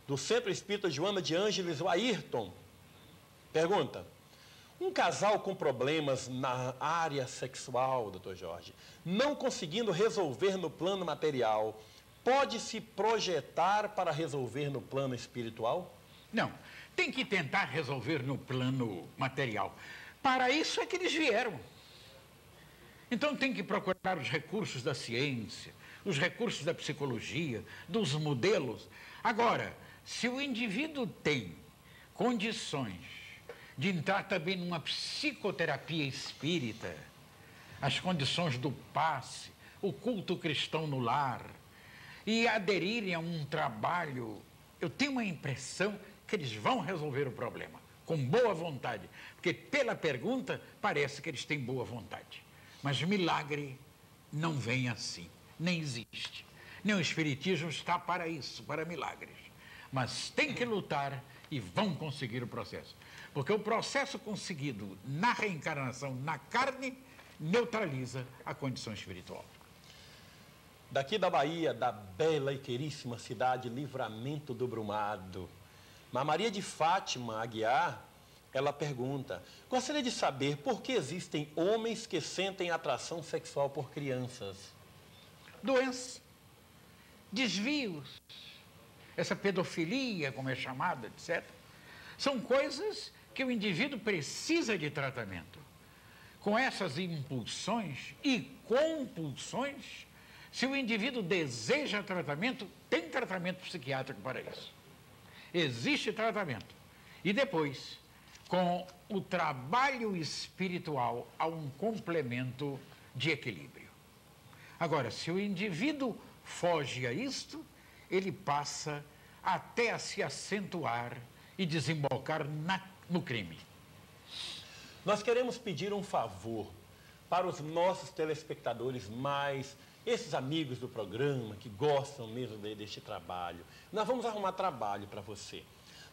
do Centro Espírita Joana de Ângeles, o Ayrton, pergunta: um casal com problemas na área sexual, doutor Jorge, não conseguindo resolver no plano material, pode se projetar para resolver no plano espiritual? Não, tem que tentar resolver no plano material. Para isso é que eles vieram. Então tem que procurar os recursos da ciência, os recursos da psicologia, dos modelos. Agora, se o indivíduo tem condições de entrar também numa psicoterapia espírita, as condições do passe, o culto cristão no lar, e aderirem a um trabalho, eu tenho uma impressão que eles vão resolver o problema, com boa vontade, porque pela pergunta parece que eles têm boa vontade. Mas milagre não vem assim. Nem existe. Nem o Espiritismo está para isso, para milagres. Mas tem que lutar e vão conseguir o processo. Porque o processo conseguido na reencarnação, na carne, neutraliza a condição espiritual. Daqui da Bahia, da bela e queríssima cidade Livramento do Brumado, Maria de Fátima Aguiar, ela pergunta: gostaria de saber por que existem homens que sentem atração sexual por crianças? Doença, desvios, essa pedofilia, como é chamada, etc. São coisas que o indivíduo precisa de tratamento. Com essas impulsões e compulsões, se o indivíduo deseja tratamento, tem tratamento psiquiátrico para isso. Existe tratamento. E depois, com o trabalho espiritual, há um complemento de equilíbrio. Agora, se o indivíduo foge a isto, ele passa até a se acentuar e desembocar no crime. Nós queremos pedir um favor para os nossos telespectadores esses amigos do programa que gostam mesmo deste trabalho. Nós vamos arrumar trabalho para você.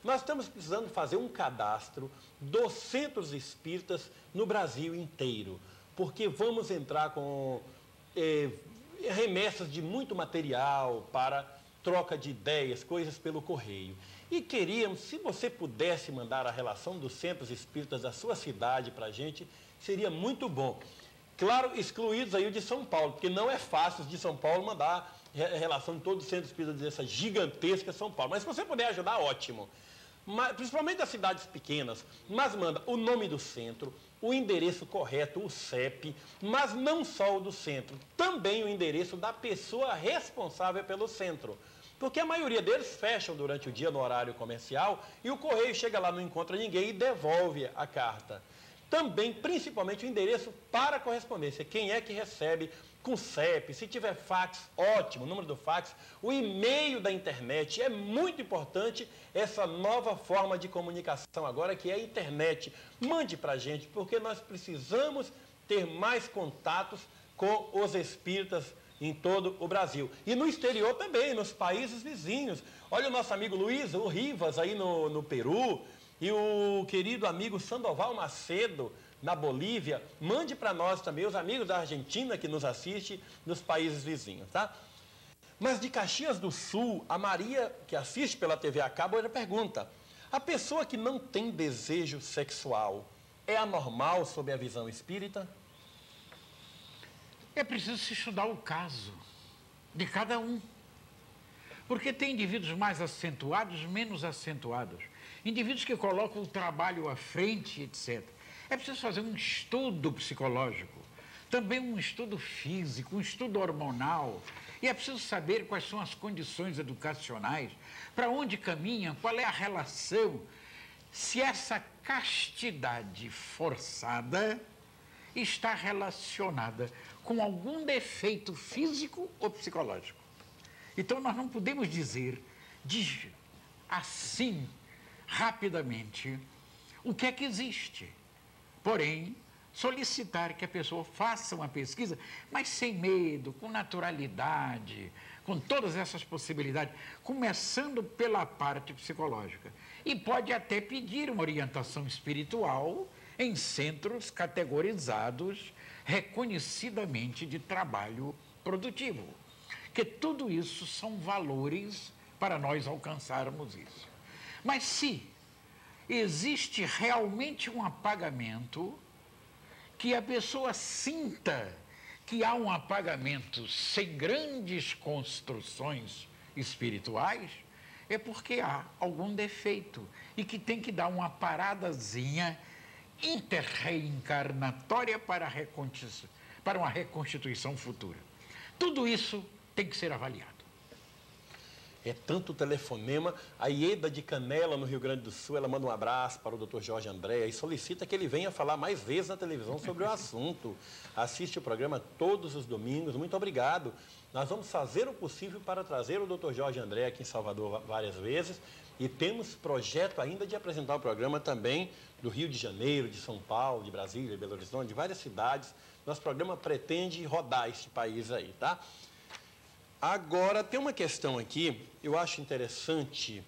Nós estamos precisando fazer um cadastro dos centros espíritas no Brasil inteiro, porque vamos entrar com remessas de muito material para troca de ideias, coisas pelo correio. E queríamos, se você pudesse mandar a relação dos centros espíritas da sua cidade para a gente, seria muito bom. Claro, excluídos aí o de São Paulo, porque não é fácil de São Paulo mandar relação de todo o centro espírita dessa gigantesca São Paulo. Mas se você puder ajudar, ótimo. Mas, principalmente das cidades pequenas, mas manda o nome do centro, o endereço correto, o CEP, mas não só o do centro, também o endereço da pessoa responsável pelo centro. Porque a maioria deles fecham durante o dia no horário comercial e o correio chega lá, não encontra ninguém e devolve a carta. Também, principalmente, o endereço para a correspondência. Quem é que recebe com CEP? Se tiver fax, ótimo, o número do fax. O e-mail da internet. É muito importante essa nova forma de comunicação agora, que é a internet. Mande para a gente, porque nós precisamos ter mais contatos com os espíritas em todo o Brasil. E no exterior também, nos países vizinhos. Olha o nosso amigo Luiz, o Rivas, aí no Peru, e o querido amigo Sandoval Macedo, na Bolívia. Mande para nós também, os amigos da Argentina que nos assistem nos países vizinhos, tá? Mas de Caxias do Sul, a Maria, que assiste pela TV a cabo, ela pergunta: a pessoa que não tem desejo sexual é anormal sob a visão espírita? É preciso se estudar o caso de cada um. Porque tem indivíduos mais acentuados, menos acentuados. Indivíduos que colocam o trabalho à frente, etc. É preciso fazer um estudo psicológico, também um estudo físico, um estudo hormonal. E é preciso saber quais são as condições educacionais, para onde caminham, qual é a relação. Se essa castidade forçada está relacionada com algum defeito físico ou psicológico. Então, nós não podemos dizer assim, rapidamente, o que é que existe. Porém, solicitar que a pessoa faça uma pesquisa, mas sem medo, com naturalidade, com todas essas possibilidades, começando pela parte psicológica. E pode até pedir uma orientação espiritual em centros categorizados, reconhecidamente de trabalho produtivo. Que tudo isso são valores para nós alcançarmos isso. Mas se existe realmente um apagamento, que a pessoa sinta que há um apagamento sem grandes construções espirituais, é porque há algum defeito e que tem que dar uma paradazinha interreencarnatória para uma reconstituição futura. Tudo isso tem que ser avaliado. É tanto telefonema. A Ieda de Canela, no Rio Grande do Sul, ela manda um abraço para o Dr. Jorge André e solicita que ele venha falar mais vezes na televisão sobre o assunto. Assiste o programa todos os domingos. Muito obrigado. Nós vamos fazer o possível para trazer o Dr. Jorge André aqui em Salvador várias vezes e temos projeto ainda de apresentar o programa também do Rio de Janeiro, de São Paulo, de Brasília, de Belo Horizonte, de várias cidades. Nosso programa pretende rodar este país aí, tá? Agora, tem uma questão aqui, eu acho interessante.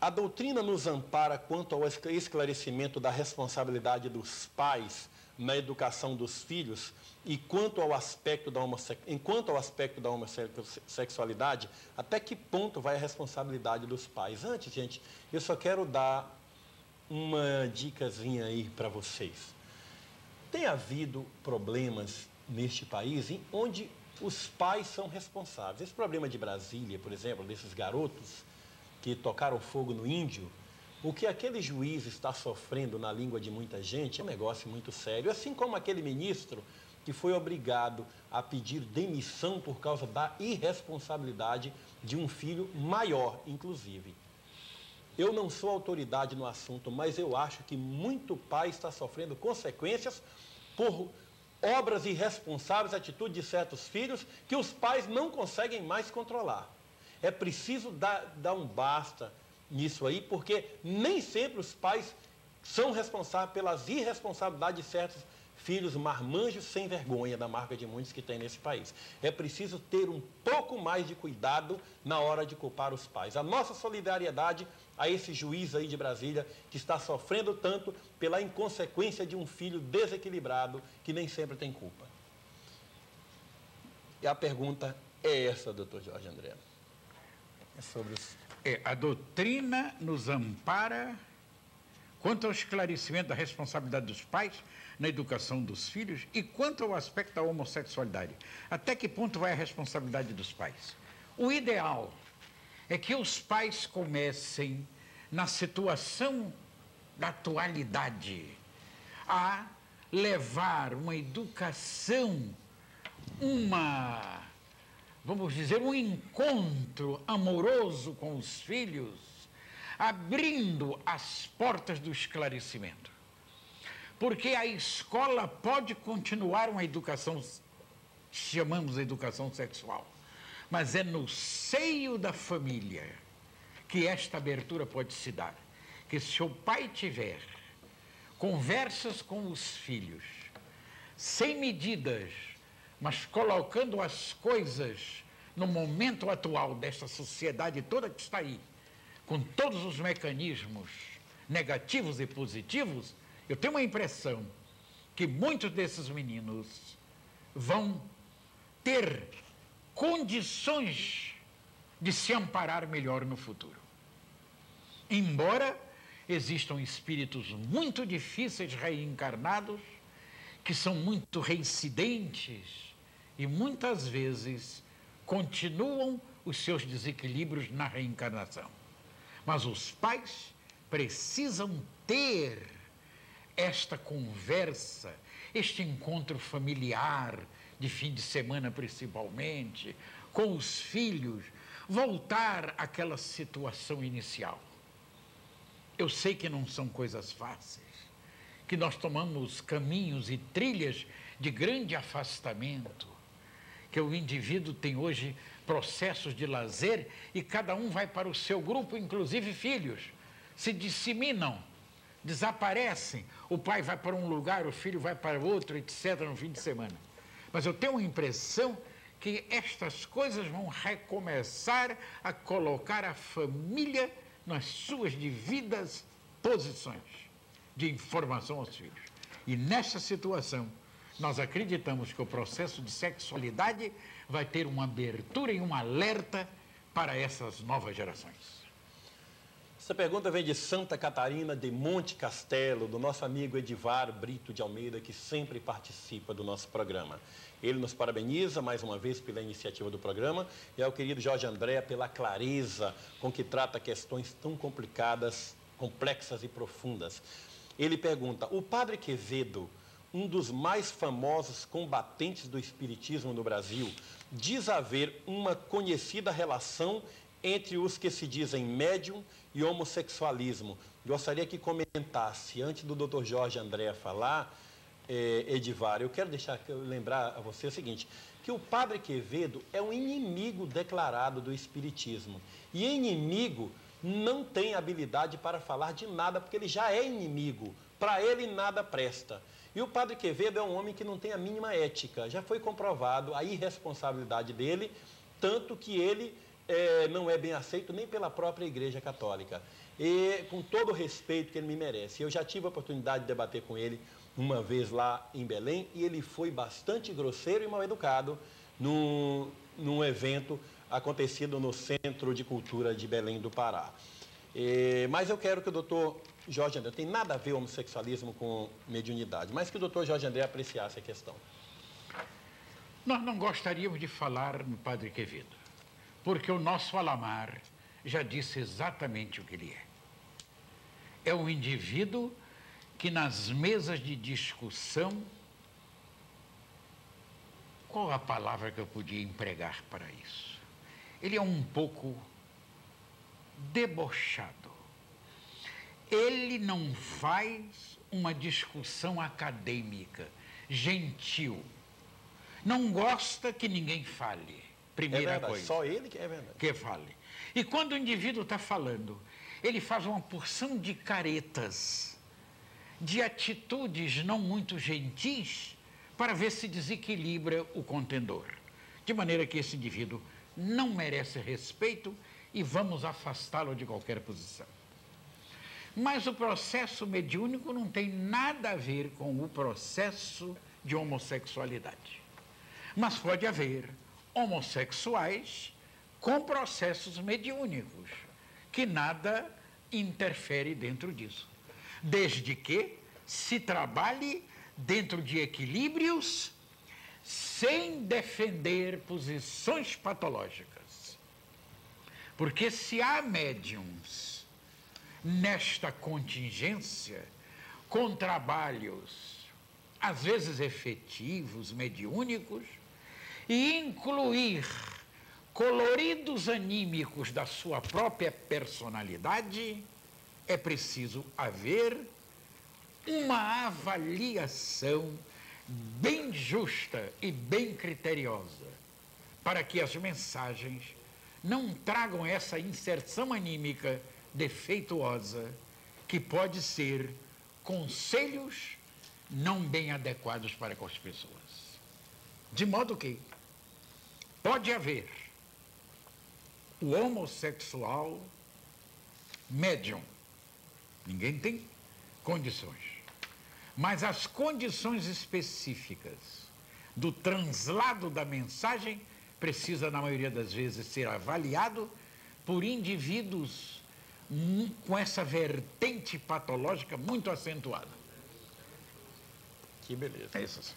A doutrina nos ampara quanto ao esclarecimento da responsabilidade dos pais na educação dos filhos e quanto ao aspecto da homossexualidade, até que ponto vai a responsabilidade dos pais? Antes, gente, eu só quero dar uma dicasinha aí para vocês. Tem havido problemas neste país onde os pais são responsáveis. Esse problema de Brasília, por exemplo, desses garotos que tocaram fogo no índio, o que aquele juiz está sofrendo na língua de muita gente é um negócio muito sério. Assim como aquele ministro que foi obrigado a pedir demissão por causa da irresponsabilidade de um filho maior, inclusive. Eu não sou autoridade no assunto, mas eu acho que muito pai está sofrendo consequências por obras irresponsáveis, atitude de certos filhos que os pais não conseguem mais controlar. É preciso dar um basta nisso aí, porque nem sempre os pais são responsáveis pelas irresponsabilidades de certos filhos marmanjos sem vergonha, da marca de muitos que tem nesse país. É preciso ter um pouco mais de cuidado na hora de culpar os pais. A nossa solidariedade a esse juiz aí de Brasília que está sofrendo tanto pela inconsequência de um filho desequilibrado que nem sempre tem culpa. E a pergunta é essa, doutor Jorge André. É sobre os... A doutrina nos ampara quanto ao esclarecimento da responsabilidade dos pais na educação dos filhos e quanto ao aspecto da homossexualidade. Até que ponto vai a responsabilidade dos pais? O ideal é que os pais comecem, na situação da atualidade, a levar uma educação, vamos dizer, um encontro amoroso com os filhos, abrindo as portas do esclarecimento. Porque a escola pode continuar uma educação, chamamos de educação sexual, mas é no seio da família que esta abertura pode se dar. Que se o pai tiver conversas com os filhos, sem medidas, mas colocando as coisas no momento atual desta sociedade toda que está aí, com todos os mecanismos negativos e positivos, eu tenho uma impressão que muitos desses meninos vão ter condições de se amparar melhor no futuro. Embora existam espíritos muito difíceis reencarnados, que são muito reincidentes e muitas vezes continuam os seus desequilíbrios na reencarnação. Mas os pais precisam ter esta conversa, este encontro familiar, de fim de semana principalmente, com os filhos, voltar àquela situação inicial. Eu sei que não são coisas fáceis, que nós tomamos caminhos e trilhas de grande afastamento, que o indivíduo tem hoje processos de lazer e cada um vai para o seu grupo, inclusive filhos, se disseminam, desaparecem. O pai vai para um lugar, o filho vai para outro, etc., no fim de semana. Mas eu tenho a impressão que estas coisas vão recomeçar a colocar a família nas suas devidas posições de informação aos filhos. E nesta situação, nós acreditamos que o processo de sexualidade vai ter uma abertura e um alerta para essas novas gerações. Essa pergunta vem de Santa Catarina, de Monte Castelo, do nosso amigo Edivar Brito de Almeida, que sempre participa do nosso programa. Ele nos parabeniza mais uma vez pela iniciativa do programa e ao querido Jorge André pela clareza com que trata questões tão complicadas, complexas e profundas. Ele pergunta: o padre Quevedo, um dos mais famosos combatentes do espiritismo no Brasil, diz haver uma conhecida relação entre os que se dizem médium e homossexualismo. Gostaria que comentasse, antes do Dr. Jorge André falar, Edivar, eu quero lembrar a você o seguinte, que o padre Quevedo é um inimigo declarado do espiritismo. E inimigo não tem habilidade para falar de nada, porque ele já é inimigo. Para ele nada presta. E o padre Quevedo é um homem que não tem a mínima ética. Já foi comprovado a irresponsabilidade dele, tanto que ele não é bem aceito nem pela própria Igreja Católica. E com todo o respeito que ele me merece. Eu já tive a oportunidade de debater com ele uma vez lá em Belém e ele foi bastante grosseiro e mal educado num evento acontecido no Centro de Cultura de Belém do Pará. Mas eu quero que o doutor Jorge André, tem nada a ver o homossexualismo com mediunidade, mas que o doutor Jorge André apreciasse a questão. Nós não gostaríamos de falar no padre Quevedo, porque o nosso Alamar já disse exatamente o que ele é. É um indivíduo que nas mesas de discussão, qual a palavra que eu podia empregar para isso? Ele é um pouco debochado. Ele não faz uma discussão acadêmica, gentil. Não gosta que ninguém fale. Primeira coisa. Só ele que é verdade. Que fale. E quando o indivíduo está falando, ele faz uma porção de caretas, de atitudes não muito gentis, para ver se desequilibra o contendor. De maneira que esse indivíduo não merece respeito e vamos afastá-lo de qualquer posição. Mas o processo mediúnico não tem nada a ver com o processo de homossexualidade. Mas pode haver homossexuais com processos mediúnicos, que nada interfere dentro disso, desde que se trabalhe dentro de equilíbrios sem defender posições patológicas. Porque se há médiums nesta contingência, com trabalhos às vezes efetivos, mediúnicos, e incluir coloridos anímicos da sua própria personalidade, é preciso haver uma avaliação bem justa e bem criteriosa, para que as mensagens não tragam essa inserção anímica defeituosa, que pode ser conselhos não bem adequados para com as pessoas. De modo que pode haver o homossexual médium. Ninguém tem condições. Mas as condições específicas do translado da mensagem precisa, na maioria das vezes, ser avaliado por indivíduos com essa vertente patológica muito acentuada. Que beleza. É isso.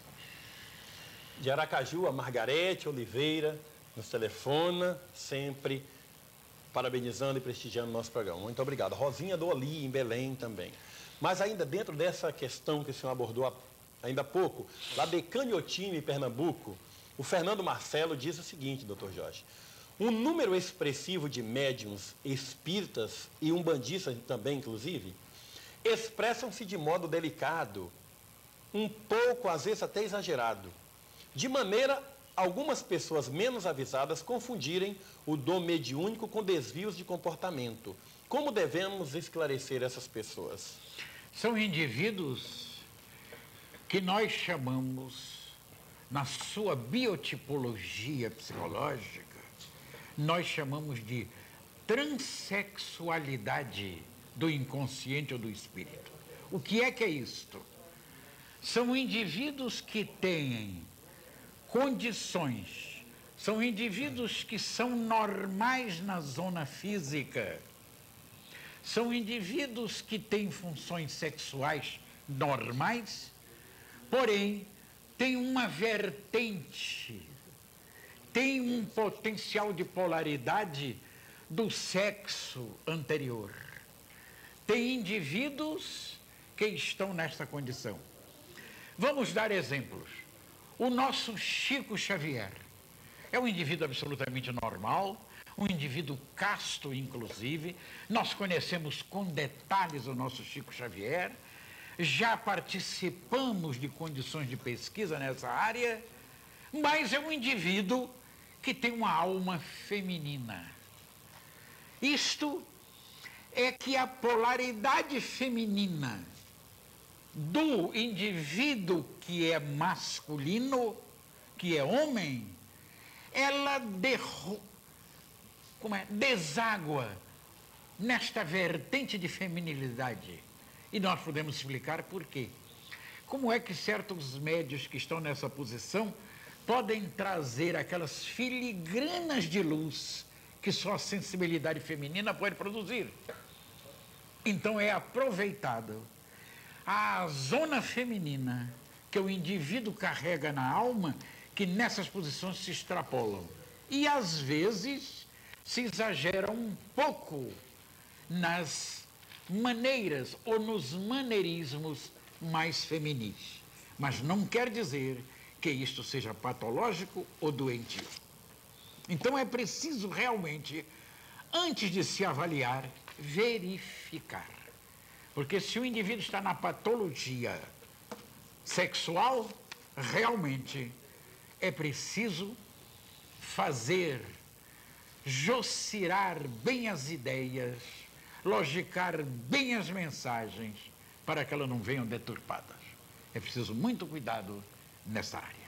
De Aracaju, a Margarete Oliveira nos telefona, sempre parabenizando e prestigiando o nosso programa. Muito obrigado. Rosinha do Oli, em Belém também. Mas ainda dentro dessa questão que o senhor abordou ainda há pouco, lá de Canhotinho, em Pernambuco, o Fernando Marcelo diz o seguinte, doutor Jorge: um número expressivo de médiuns espíritas e umbandistas também, inclusive, expressam-se de modo delicado, um pouco, às vezes até exagerado, de maneira algumas pessoas menos avisadas confundirem o dom mediúnico com desvios de comportamento. Como devemos esclarecer essas pessoas? São indivíduos que nós chamamos, na sua biotipologia psicológica, nós chamamos de transexualidade do inconsciente ou do espírito. O que é isto? São indivíduos que têm condições, são indivíduos que são normais na zona física, são indivíduos que têm funções sexuais normais, porém têm uma vertente, têm um potencial de polaridade do sexo anterior. Tem indivíduos que estão nesta condição. Vamos dar exemplos. O nosso Chico Xavier é um indivíduo absolutamente normal, um indivíduo casto, inclusive. Nós conhecemos com detalhes o nosso Chico Xavier, já participamos de condições de pesquisa nessa área, mas é um indivíduo que tem uma alma feminina. Isto é que a polaridade feminina do indivíduo que é masculino, que é homem, ela deságua nesta vertente de feminilidade. E nós podemos explicar por quê. Como é que certos médios que estão nessa posição podem trazer aquelas filigranas de luz que só a sensibilidade feminina pode produzir? Então é aproveitado a zona feminina que o indivíduo carrega na alma, que nessas posições se extrapolam. E às vezes se exageram um pouco nas maneiras ou nos maneirismos mais feminis. Mas não quer dizer que isto seja patológico ou doentio. Então é preciso realmente, antes de se avaliar, verificar. Porque se o indivíduo está na patologia sexual, realmente é preciso fazer jocirar bem as ideias, logicar bem as mensagens, para que elas não venham deturpadas. É preciso muito cuidado nessa área.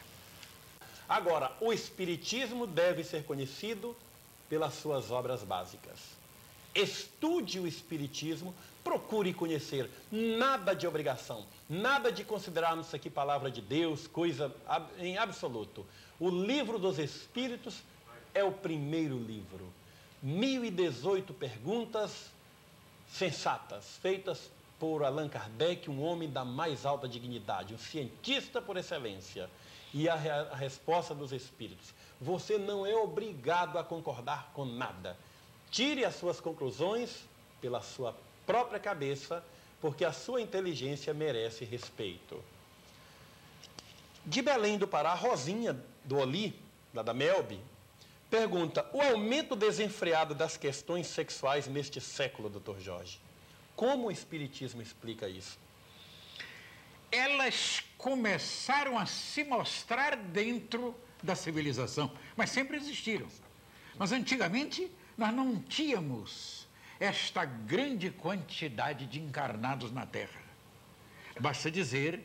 Agora, o Espiritismo deve ser conhecido pelas suas obras básicas. Estude o Espiritismo, procure conhecer, nada de obrigação, nada de considerarmos isso aqui palavra de Deus, coisa em absoluto. O Livro dos Espíritos é o primeiro livro. 1018 perguntas sensatas, feitas por Allan Kardec, um homem da mais alta dignidade, um cientista por excelência. E a resposta dos Espíritos: você não é obrigado a concordar com nada. Tire as suas conclusões pela sua própria cabeça, porque a sua inteligência merece respeito. De Belém do Pará, Rosinha do Oli, lá da Melbe, pergunta: o aumento desenfreado das questões sexuais neste século, Dr. Jorge, como o Espiritismo explica isso? Elas começaram a se mostrar dentro da civilização, mas sempre existiram. Mas antigamente nós não tínhamos esta grande quantidade de encarnados na Terra. Basta dizer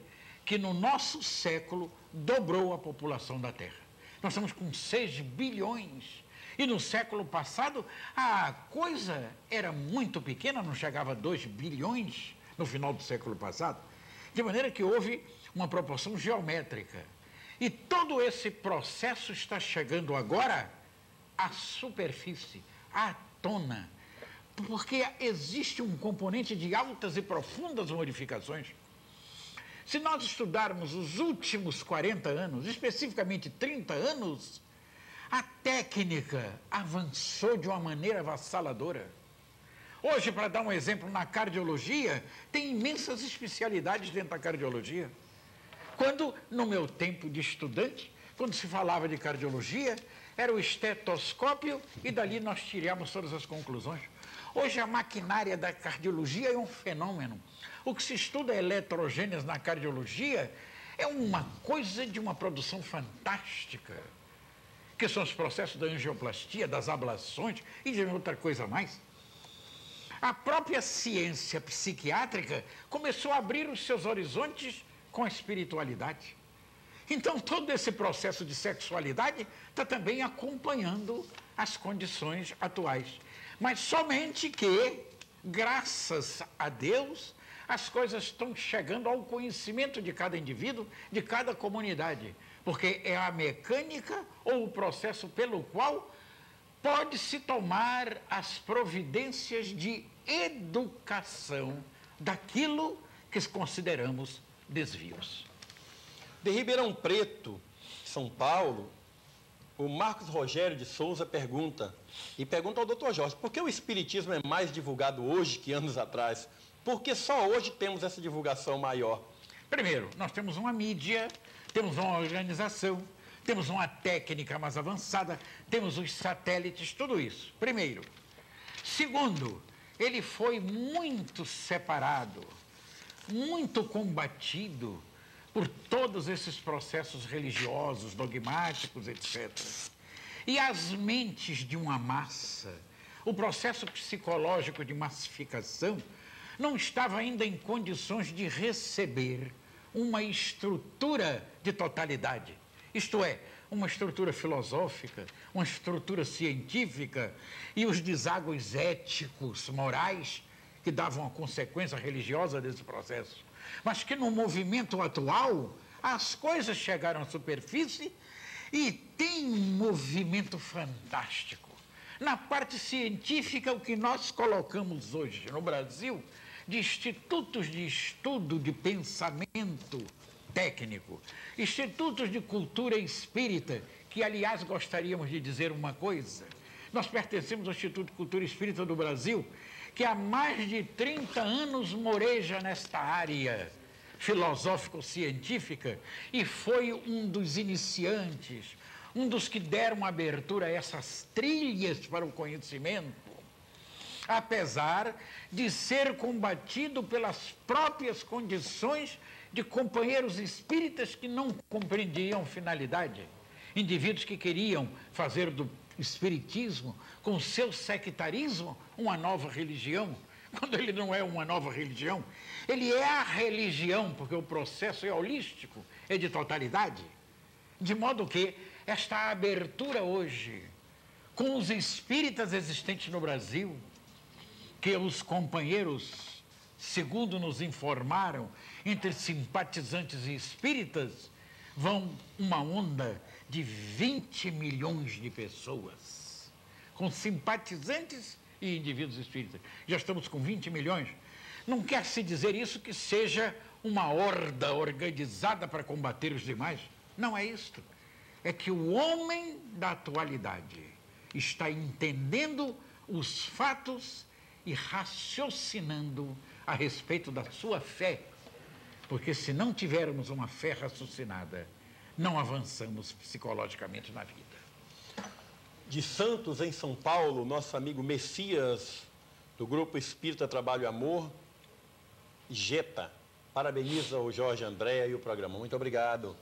que no nosso século dobrou a população da Terra. Nós estamos com 6 bilhões. E no século passado a coisa era muito pequena, não chegava a 2 bilhões no final do século passado. De maneira que houve uma proporção geométrica. E todo esse processo está chegando agora à superfície, à tona, porque existe um componente de altas e profundas modificações. Se nós estudarmos os últimos 40 anos, especificamente 30 anos, a técnica avançou de uma maneira avassaladora. Hoje, para dar um exemplo, na cardiologia, tem imensas especialidades dentro da cardiologia. Quando, no meu tempo de estudante, quando se falava de cardiologia, era o estetoscópio e dali nós tiramos todas as conclusões. Hoje a maquinária da cardiologia é um fenômeno. O que se estuda eletrogênios na cardiologia é uma coisa de uma produção fantástica. que são os processos da angioplastia, das ablações e de outra coisa mais. A própria ciência psiquiátrica começou a abrir os seus horizontes com a espiritualidade. Então, todo esse processo de sexualidade está também acompanhando as condições atuais. Mas somente que, graças a Deus, as coisas estão chegando ao conhecimento de cada indivíduo, de cada comunidade. Porque é a mecânica ou o processo pelo qual pode-se tomar as providências de educação daquilo que consideramos desvios. De Ribeirão Preto, São Paulo, o Marcos Rogério de Souza pergunta ao Dr. Jorge, por que o espiritismo é mais divulgado hoje que anos atrás? Por que só hoje temos essa divulgação maior? Primeiro, nós temos uma mídia, temos uma organização, temos uma técnica mais avançada, temos os satélites, tudo isso. Primeiro. Segundo, ele foi muito separado, muito combatido por todos esses processos religiosos, dogmáticos, etc. E as mentes de uma massa, o processo psicológico de massificação, não estava ainda em condições de receber uma estrutura de totalidade. Isto é, uma estrutura filosófica, uma estrutura científica e os deságues éticos, morais, que davam a consequência religiosa desse processo. Mas que no movimento atual, as coisas chegaram à superfície e tem um movimento fantástico. Na parte científica, o que nós colocamos hoje no Brasil, de institutos de estudo de pensamento técnico, institutos de cultura espírita, que, aliás, gostaríamos de dizer uma coisa. Nós pertencemos ao Instituto de Cultura Espírita do Brasil, que há mais de 30 anos moreja nesta área filosófico-científica e foi um dos iniciantes, um dos que deram abertura a essas trilhas para o conhecimento, apesar de ser combatido pelas próprias condições de companheiros espíritas que não compreendiam finalidade, indivíduos que queriam fazer do espiritismo, com seu sectarismo, uma nova religião, quando ele não é uma nova religião, ele é a religião, porque o processo é holístico, é de totalidade. De modo que esta abertura hoje, com os espíritas existentes no Brasil, que os companheiros, segundo nos informaram, entre simpatizantes e espíritas, vão uma onda de 20 milhões de pessoas, com simpatizantes e indivíduos espíritas. Já estamos com 20 milhões. Não quer se dizer isso que seja uma horda organizada para combater os demais. Não é isto. É que o homem da atualidade está entendendo os fatos e raciocinando a respeito da sua fé. Porque se não tivermos uma fé raciocinada, não avançamos psicologicamente na vida. De Santos, em São Paulo, nosso amigo Messias, do Grupo Espírita Trabalho e Amor, Jeta, parabeniza o Jorge André e o programa. Muito obrigado.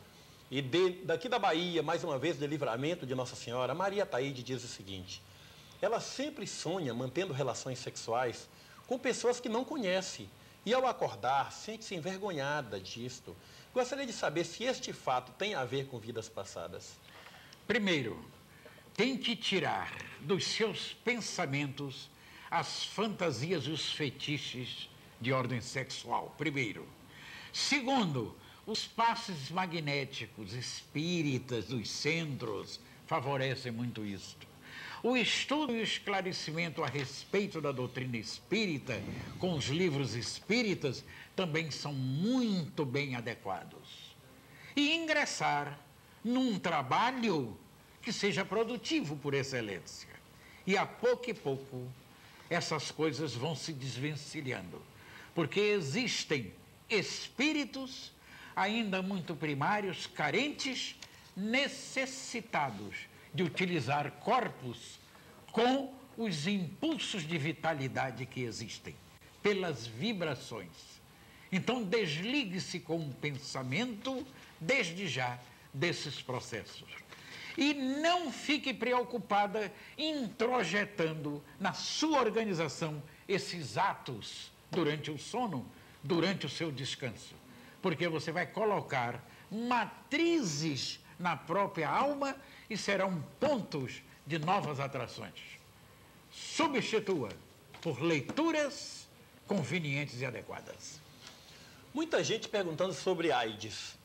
E daqui da Bahia, mais uma vez, de Livramento de Nossa Senhora, Maria Taíde diz o seguinte: ela sempre sonha mantendo relações sexuais com pessoas que não conhece e, ao acordar, sente-se envergonhada disto. Gostaria de saber se este fato tem a ver com vidas passadas. Primeiro, tem que tirar dos seus pensamentos as fantasias e os fetiches de ordem sexual, primeiro. Segundo, os passes magnéticos espíritas dos centros favorecem muito isto. O estudo e o esclarecimento a respeito da doutrina espírita com os livros espíritas também são muito bem adequados. E ingressar num trabalho que seja produtivo por excelência. E a pouco e pouco essas coisas vão se desvencilhando, porque existem espíritos ainda muito primários, carentes, necessitados de utilizar corpos com os impulsos de vitalidade que existem, pelas vibrações. Então, desligue-se com o pensamento, desde já, desses processos. E não fique preocupada introjetando na sua organização esses atos durante o sono, durante o seu descanso. Porque você vai colocar matrizes na própria alma e serão pontos de novas atrações. Substitua por leituras convenientes e adequadas. Muita gente perguntando sobre AIDS.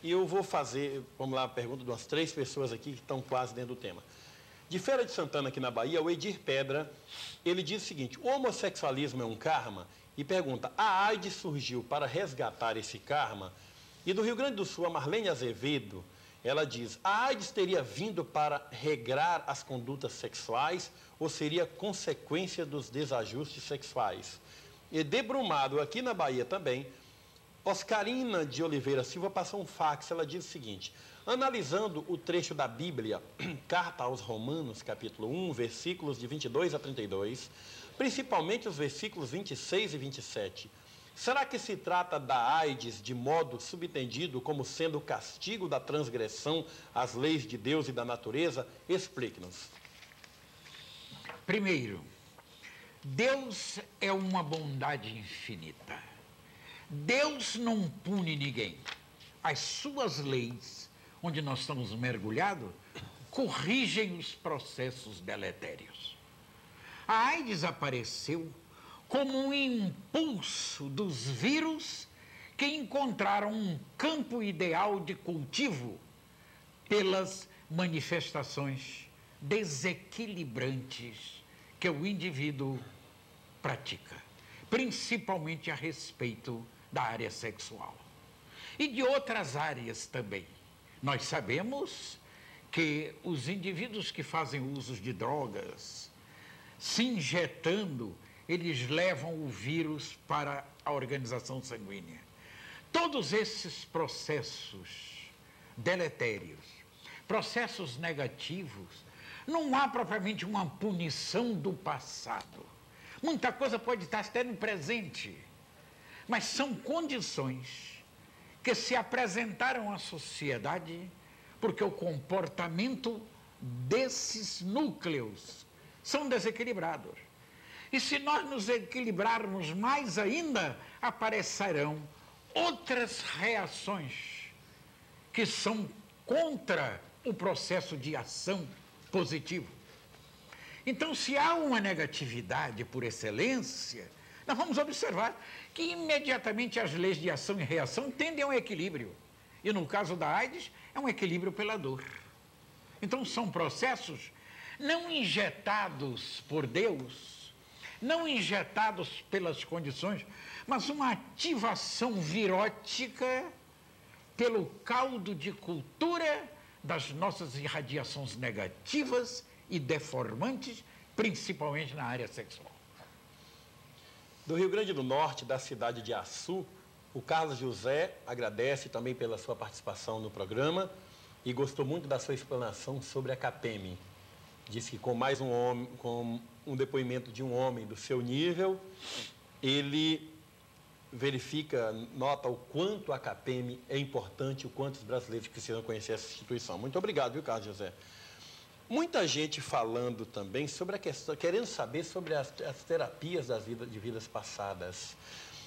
E eu vou fazer, vamos lá, a pergunta de umas 3 pessoas aqui que estão quase dentro do tema. De Feira de Santana, aqui na Bahia, o Edir Pedra, ele diz o seguinte: o homossexualismo é um karma? E pergunta, a AIDS surgiu para resgatar esse karma? E do Rio Grande do Sul, a Marlene Azevedo, ela diz, a AIDS teria vindo para regrar as condutas sexuais ou seria consequência dos desajustes sexuais? E de Brumado, aqui na Bahia também, Oscarina de Oliveira Silva passou um fax, ela diz o seguinte: analisando o trecho da Bíblia, Carta aos Romanos, capítulo 1, versículos de 22 a 32, principalmente os versículos 26 e 27, será que se trata da AIDS de modo subentendido como sendo o castigo da transgressão às leis de Deus e da natureza? Explique-nos. Primeiro, Deus é uma bondade infinita. Deus não pune ninguém. As suas leis, onde nós estamos mergulhados, corrigem os processos deletérios. A AIDS apareceu como um impulso dos vírus que encontraram um campo ideal de cultivo pelas manifestações desequilibrantes que o indivíduo pratica, principalmente a respeito da área sexual e de outras áreas também. Nós sabemos que os indivíduos que fazem uso de drogas, se injetando, eles levam o vírus para a organização sanguínea. Todos esses processos deletérios, processos negativos, não há propriamente uma punição do passado. Muita coisa pode estar até no presente, mas são condições que se apresentaram à sociedade porque o comportamento desses núcleos são desequilibrados. E se nós nos equilibrarmos mais ainda, aparecerão outras reações que são contra o processo de ação positivo. Então, se há uma negatividade por excelência, nós vamos observar que imediatamente as leis de ação e reação tendem a um equilíbrio. E no caso da AIDS, é um equilíbrio pela dor. Então, são processos não injetados por Deus, não injetados pelas condições, mas uma ativação virótica pelo caldo de cultura das nossas irradiações negativas e deformantes, principalmente na área sexual. Do Rio Grande do Norte, da cidade de Açu, o Carlos José agradece também pela sua participação no programa e gostou muito da sua explanação sobre a CAPEM. Diz que com um depoimento de um homem do seu nível, ele verifica, nota o quanto a CAPEM é importante, o quanto os brasileiros precisam conhecer essa instituição. Muito obrigado, viu, Carlos José? Muita gente falando também sobre a questão, querendo saber sobre as terapias de vidas passadas.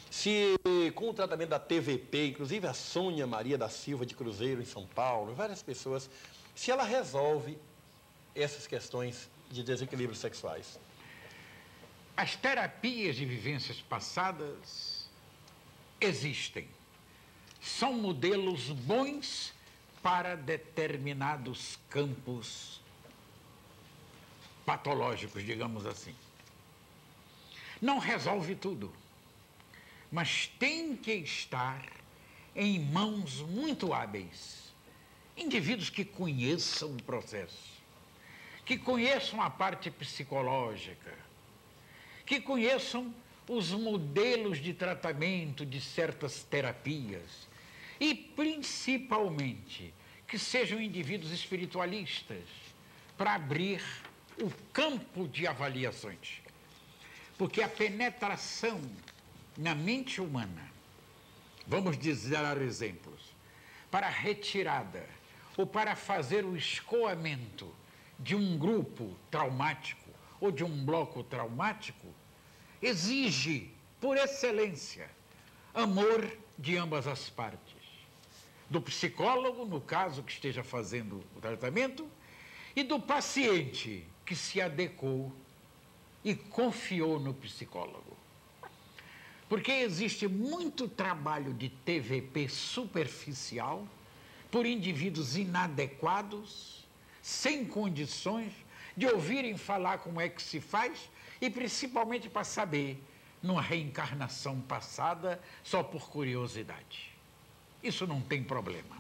Se com o tratamento da TVP, inclusive a Sônia Maria da Silva de Cruzeiro, em São Paulo, várias pessoas, se ela resolve essas questões de desequilíbrios sexuais. As terapias de vivências passadas existem. São modelos bons para determinados campos patológicos, digamos assim. Não resolve tudo, mas tem que estar em mãos muito hábeis. Indivíduos que conheçam o processo, que conheçam a parte psicológica, que conheçam os modelos de tratamento de certas terapias e, principalmente, que sejam indivíduos espiritualistas para abrir o campo de avaliações. Porque a penetração na mente humana, vamos dizer exemplos, para a retirada ou para fazer o escoamento de um grupo traumático ou de um bloco traumático, exige, por excelência, amor de ambas as partes. Do psicólogo, no caso que esteja fazendo o tratamento, e do paciente que se adequou e confiou no psicólogo. Porque existe muito trabalho de TVP superficial por indivíduos inadequados, sem condições de ouvirem falar como é que se faz e principalmente para saber numa reencarnação passada só por curiosidade. Isso não tem problema.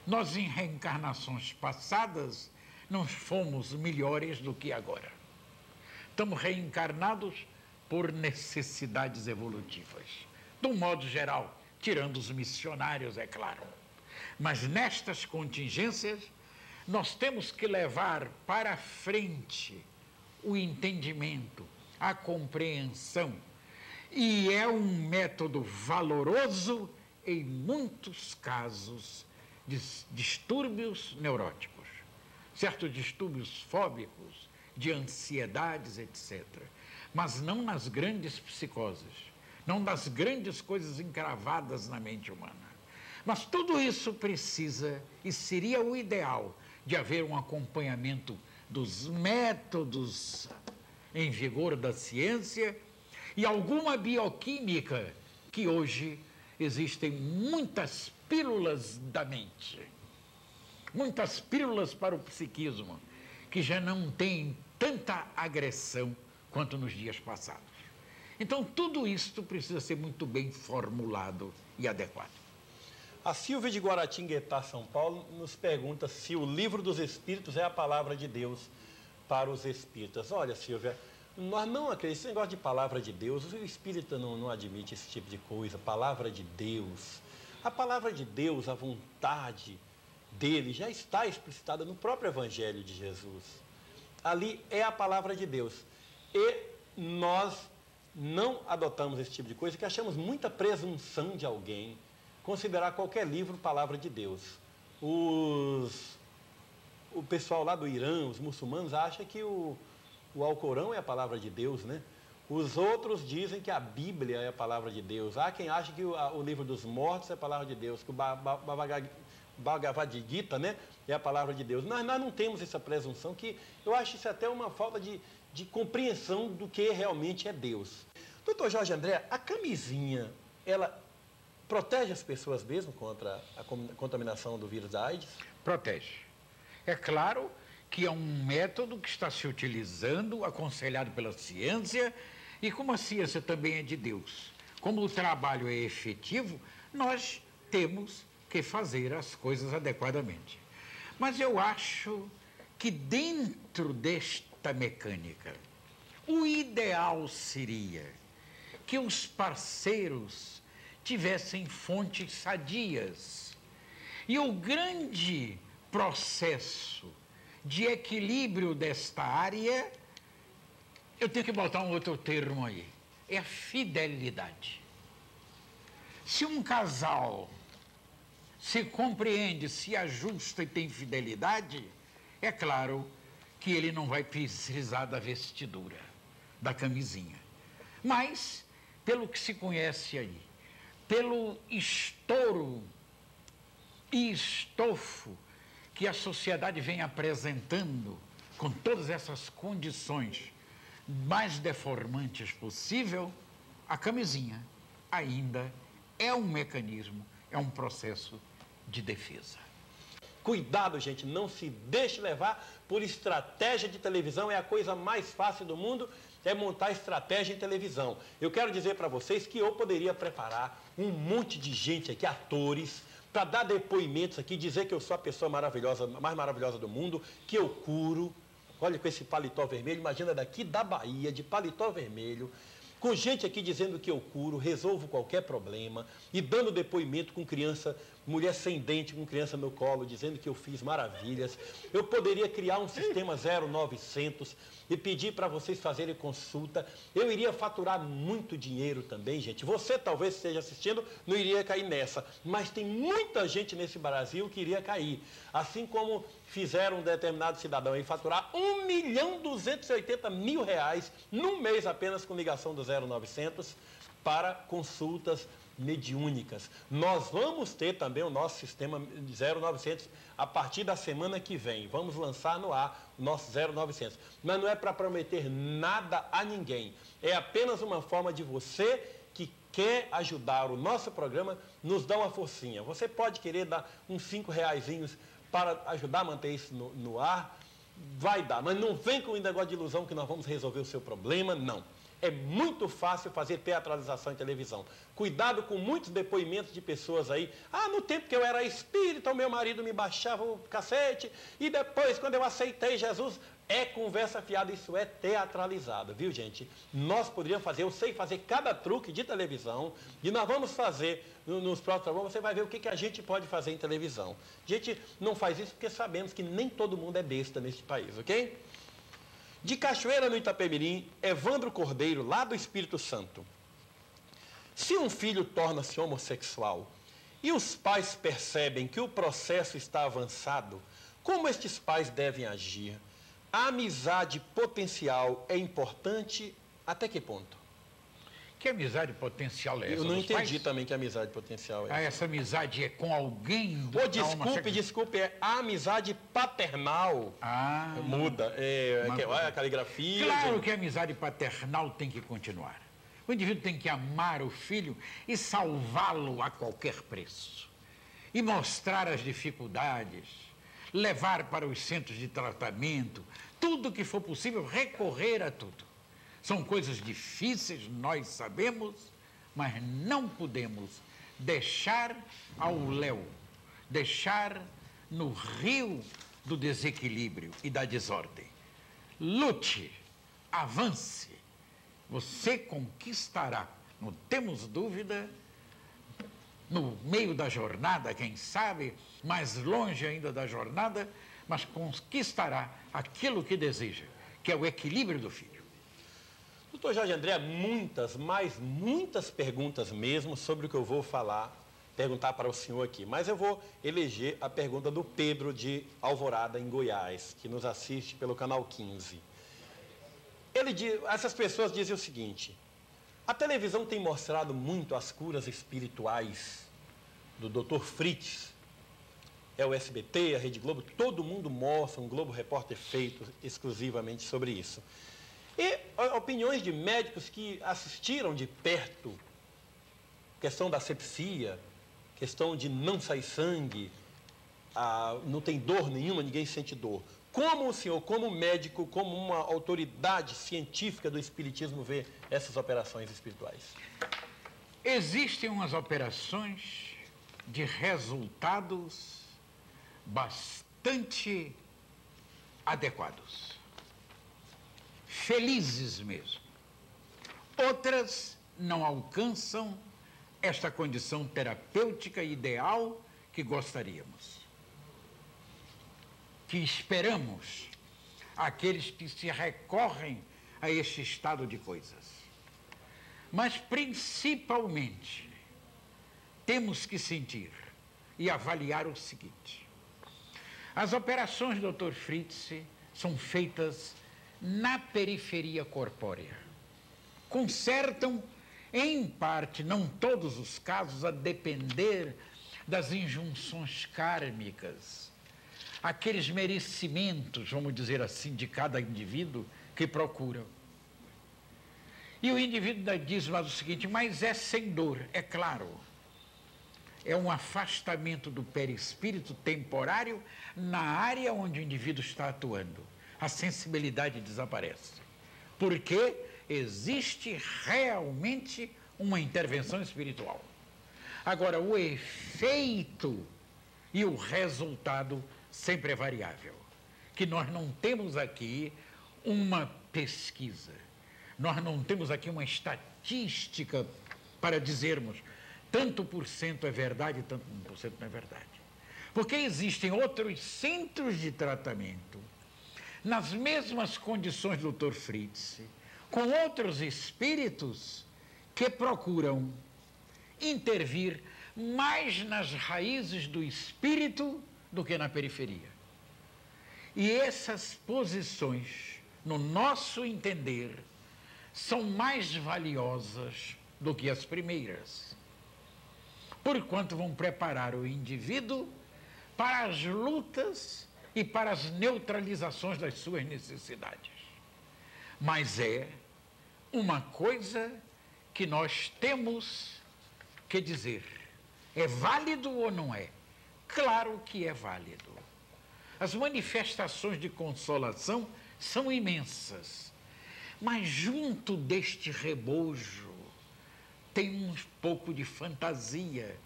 Nós, em reencarnações passadas, não fomos melhores do que agora. Estamos reencarnados por necessidades evolutivas. De um modo geral, tirando os missionários, é claro. Mas nestas contingências, nós temos que levar para frente o entendimento, a compreensão. E é um método valoroso em muitos casos de distúrbios neuróticos, certos distúrbios fóbicos, de ansiedades, etc. Mas não nas grandes psicoses, não nas grandes coisas encravadas na mente humana. Mas tudo isso precisa, e seria o ideal, de haver um acompanhamento dos métodos em vigor da ciência e alguma bioquímica, que hoje existem muitas pílulas da mente, muitas pílulas para o psiquismo, que já não têm tanta agressão quanto nos dias passados. Então, tudo isto precisa ser muito bem formulado e adequado. A Silvia de Guaratinguetá, São Paulo, nos pergunta se o Livro dos Espíritos é a palavra de Deus para os espíritas. Olha, Silvia, nós não acreditamos, esse negócio de palavra de Deus, o espírita não admite esse tipo de coisa, palavra de Deus. A palavra de Deus, a vontade dele, já está explicitada no próprio Evangelho de Jesus. Ali é a palavra de Deus. E nós não adotamos esse tipo de coisa, que achamos muita presunção de alguém considerar qualquer livro palavra de Deus. O pessoal lá do Irã, os muçulmanos, acham que o Alcorão é a palavra de Deus, né? Os outros dizem que a Bíblia é a palavra de Deus. Há quem acha que o livro dos mortos é a palavra de Deus, que o Bhagavad Gita, né, é a palavra de Deus. Nós não temos essa presunção, que eu acho isso até uma falta de compreensão do que realmente é Deus. Doutor Jorge André, a camisinha, ela protege as pessoas mesmo contra a contaminação do vírus da AIDS? Protege. É claro que é um método que está se utilizando, aconselhado pela ciência, e como a ciência também é de Deus, como o trabalho é efetivo, nós temos que fazer as coisas adequadamente. Mas eu acho que dentro desta mecânica, o ideal seria que os parceiros tivessem fontes sadias. E o grande processo de equilíbrio desta área, eu tenho que botar um outro termo aí, é a fidelidade. Se um casal se compreende, se ajusta e tem fidelidade, é claro que ele não vai precisar da vestidura, da camisinha. Mas, pelo que se conhece aí, pelo estouro e estofo que a sociedade vem apresentando, com todas essas condições mais deformantes possível, a camisinha ainda é um mecanismo, é um processo de defesa. Cuidado, gente, não se deixe levar por estratégia de televisão, é a coisa mais fácil do mundo, é montar estratégia em televisão. Eu quero dizer para vocês que eu poderia preparar um monte de gente aqui, atores, para dar depoimentos aqui, dizer que eu sou a pessoa maravilhosa, mais maravilhosa do mundo, que eu curo. Olha, com esse paletó vermelho, imagina daqui da Bahia, de paletó vermelho, com gente aqui dizendo que eu curo, resolvo qualquer problema, e dando depoimento com criança, mulher sem dente, com criança no colo, dizendo que eu fiz maravilhas. Eu poderia criar um sistema 0900 e pedir para vocês fazerem consulta. Eu iria faturar muito dinheiro também, gente. Você talvez esteja assistindo, não iria cair nessa, mas tem muita gente nesse Brasil que iria cair. Assim como fizeram um determinado cidadão aí faturar R$1.280.000 num mês apenas com ligação do 0900 para consultas mediúnicas. Nós vamos ter também o nosso sistema 0900 a partir da semana que vem. Vamos lançar no ar o nosso 0900. Mas não é para prometer nada a ninguém. É apenas uma forma de você que quer ajudar o nosso programa, nos dar uma forcinha. Você pode querer dar uns R$5 para ajudar a manter isso no ar. Vai dar, mas não vem com o negócio de ilusão que nós vamos resolver o seu problema, não. É muito fácil fazer teatralização em televisão. Cuidado com muitos depoimentos de pessoas aí. Ah, no tempo que eu era espírita, o meu marido me baixava o cacete, e depois, quando eu aceitei Jesus, é conversa fiada, isso é teatralizado, viu, gente? Nós poderíamos fazer, eu sei fazer cada truque de televisão, e nós vamos fazer nos próximos programas, você vai ver o que a gente pode fazer em televisão. A gente não faz isso porque sabemos que nem todo mundo é besta neste país, ok? De Cachoeira, no Itapemirim, Evandro Cordeiro, lá do Espírito Santo. Se um filho torna-se homossexual e os pais percebem que o processo está avançado, como estes pais devem agir? A amizade potencial é importante até que ponto? Que amizade potencial é essa? Eu não entendi pais? Também que amizade potencial é essa. Essa amizade é com alguém do desculpe, é a amizade paternal. Muda. A caligrafia. Claro que a amizade paternal tem que continuar. O indivíduo tem que amar o filho e salvá-lo a qualquer preço. E mostrar as dificuldades, levar para os centros de tratamento, tudo que for possível, recorrer a tudo. São coisas difíceis, nós sabemos, mas não podemos deixar ao léu, deixar no rio do desequilíbrio e da desordem. Lute, avance, você conquistará, não temos dúvida, no meio da jornada, quem sabe, mais longe ainda da jornada, mas conquistará aquilo que deseja, que é o equilíbrio do filho. Doutor Jorge André, muitas perguntas mesmo sobre o que eu vou perguntar para o senhor aqui. Mas eu vou eleger a pergunta do Pedro de Alvorada, em Goiás, que nos assiste pelo canal 15. Essas pessoas dizem o seguinte: a televisão tem mostrado muito as curas espirituais do Dr. Fritz. É o SBT, a Rede Globo, todo mundo mostra, um Globo Repórter feito exclusivamente sobre isso. E opiniões de médicos que assistiram de perto, questão da asepsia, questão de não sair sangue, não tem dor nenhuma, ninguém sente dor. Como o senhor, como médico, como uma autoridade científica do espiritismo, vê essas operações espirituais? Existem umas operações de resultados bastante adequados. Felizes mesmo. Outras não alcançam esta condição terapêutica ideal que gostaríamos. Que esperamos aqueles que se recorrem a este estado de coisas. Mas, principalmente, temos que sentir e avaliar o seguinte: as operações do Dr. Fritz são feitas na periferia corpórea. Consertam, em parte, não todos os casos, a depender das injunções kármicas, aqueles merecimentos, vamos dizer assim, de cada indivíduo que procura. E o indivíduo diz mas o seguinte: mas é sem dor, é claro. É um afastamento do perispírito temporário na área onde o indivíduo está atuando. A sensibilidade desaparece. Porque existe realmente uma intervenção espiritual. Agora, o efeito e o resultado sempre é variável. Que nós não temos aqui uma pesquisa. Nós não temos aqui uma estatística para dizermos tanto por cento é verdade, tanto por cento não é verdade. Porque existem outros centros de tratamento, nas mesmas condições do Dr. Fritz, com outros espíritos que procuram intervir mais nas raízes do espírito do que na periferia. E essas posições, no nosso entender, são mais valiosas do que as primeiras, porquanto vão preparar o indivíduo para as lutas e para as neutralizações das suas necessidades. Mas é uma coisa que nós temos que dizer: é válido ou não é? Claro que é válido. As manifestações de consolação são imensas, mas junto deste rebojo tem um pouco de fantasia,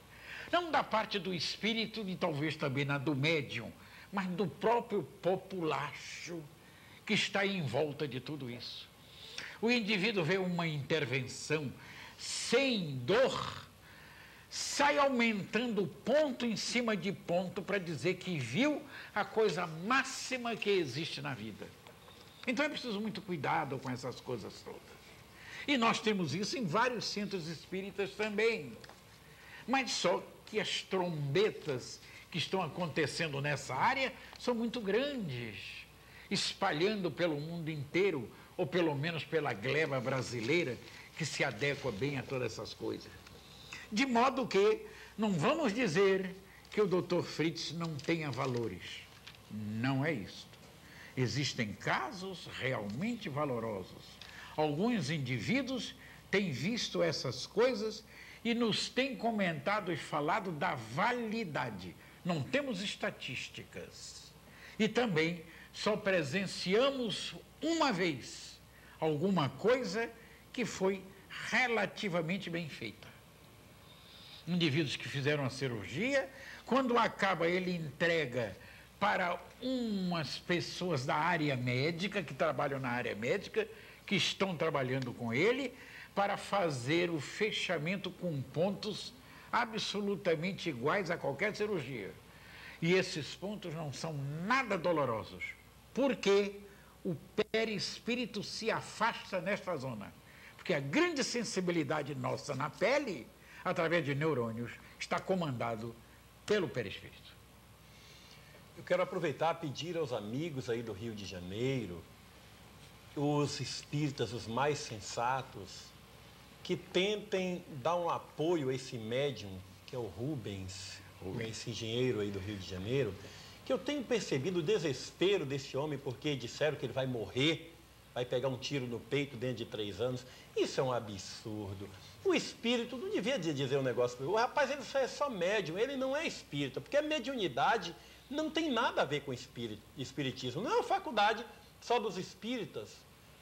não da parte do espírito e talvez também na do médium, mas do próprio populacho que está em volta de tudo isso. O indivíduo vê uma intervenção sem dor, sai aumentando ponto em cima de ponto para dizer que viu a coisa máxima que existe na vida. Então é preciso muito cuidado com essas coisas todas. E nós temos isso em vários centros espíritas também. Mas só que as trombetas que estão acontecendo nessa área são muito grandes, espalhando pelo mundo inteiro, ou pelo menos pela gleba brasileira, que se adequa bem a todas essas coisas. De modo que não vamos dizer que o Dr. Fritz não tenha valores. Não é isso. Existem casos realmente valorosos. Alguns indivíduos têm visto essas coisas e nos têm comentado e falado da validade. Não temos estatísticas. E também só presenciamos uma vez alguma coisa que foi relativamente bem feita. Indivíduos que fizeram a cirurgia, quando acaba ele entrega para umas pessoas da área médica, que trabalham na área médica, que estão trabalhando com ele, para fazer o fechamento com pontos absolutamente iguais a qualquer cirurgia. E esses pontos não são nada dolorosos, porque o perispírito se afasta nesta zona. Porque a grande sensibilidade nossa na pele, através de neurônios, está comandado pelo perispírito. Eu quero aproveitar e pedir aos amigos aí do Rio de Janeiro, os espíritas, os mais sensatos, que tentem dar um apoio a esse médium, que é o Rubens, esse engenheiro aí do Rio de Janeiro, que eu tenho percebido o desespero desse homem, porque disseram que ele vai morrer, vai pegar um tiro no peito dentro de 3 anos. Isso é um absurdo. O espírito não devia dizer um negócio. O rapaz, ele é só médium, ele não é espírita, porque a mediunidade não tem nada a ver com espiritismo. Não é uma faculdade só dos espíritas.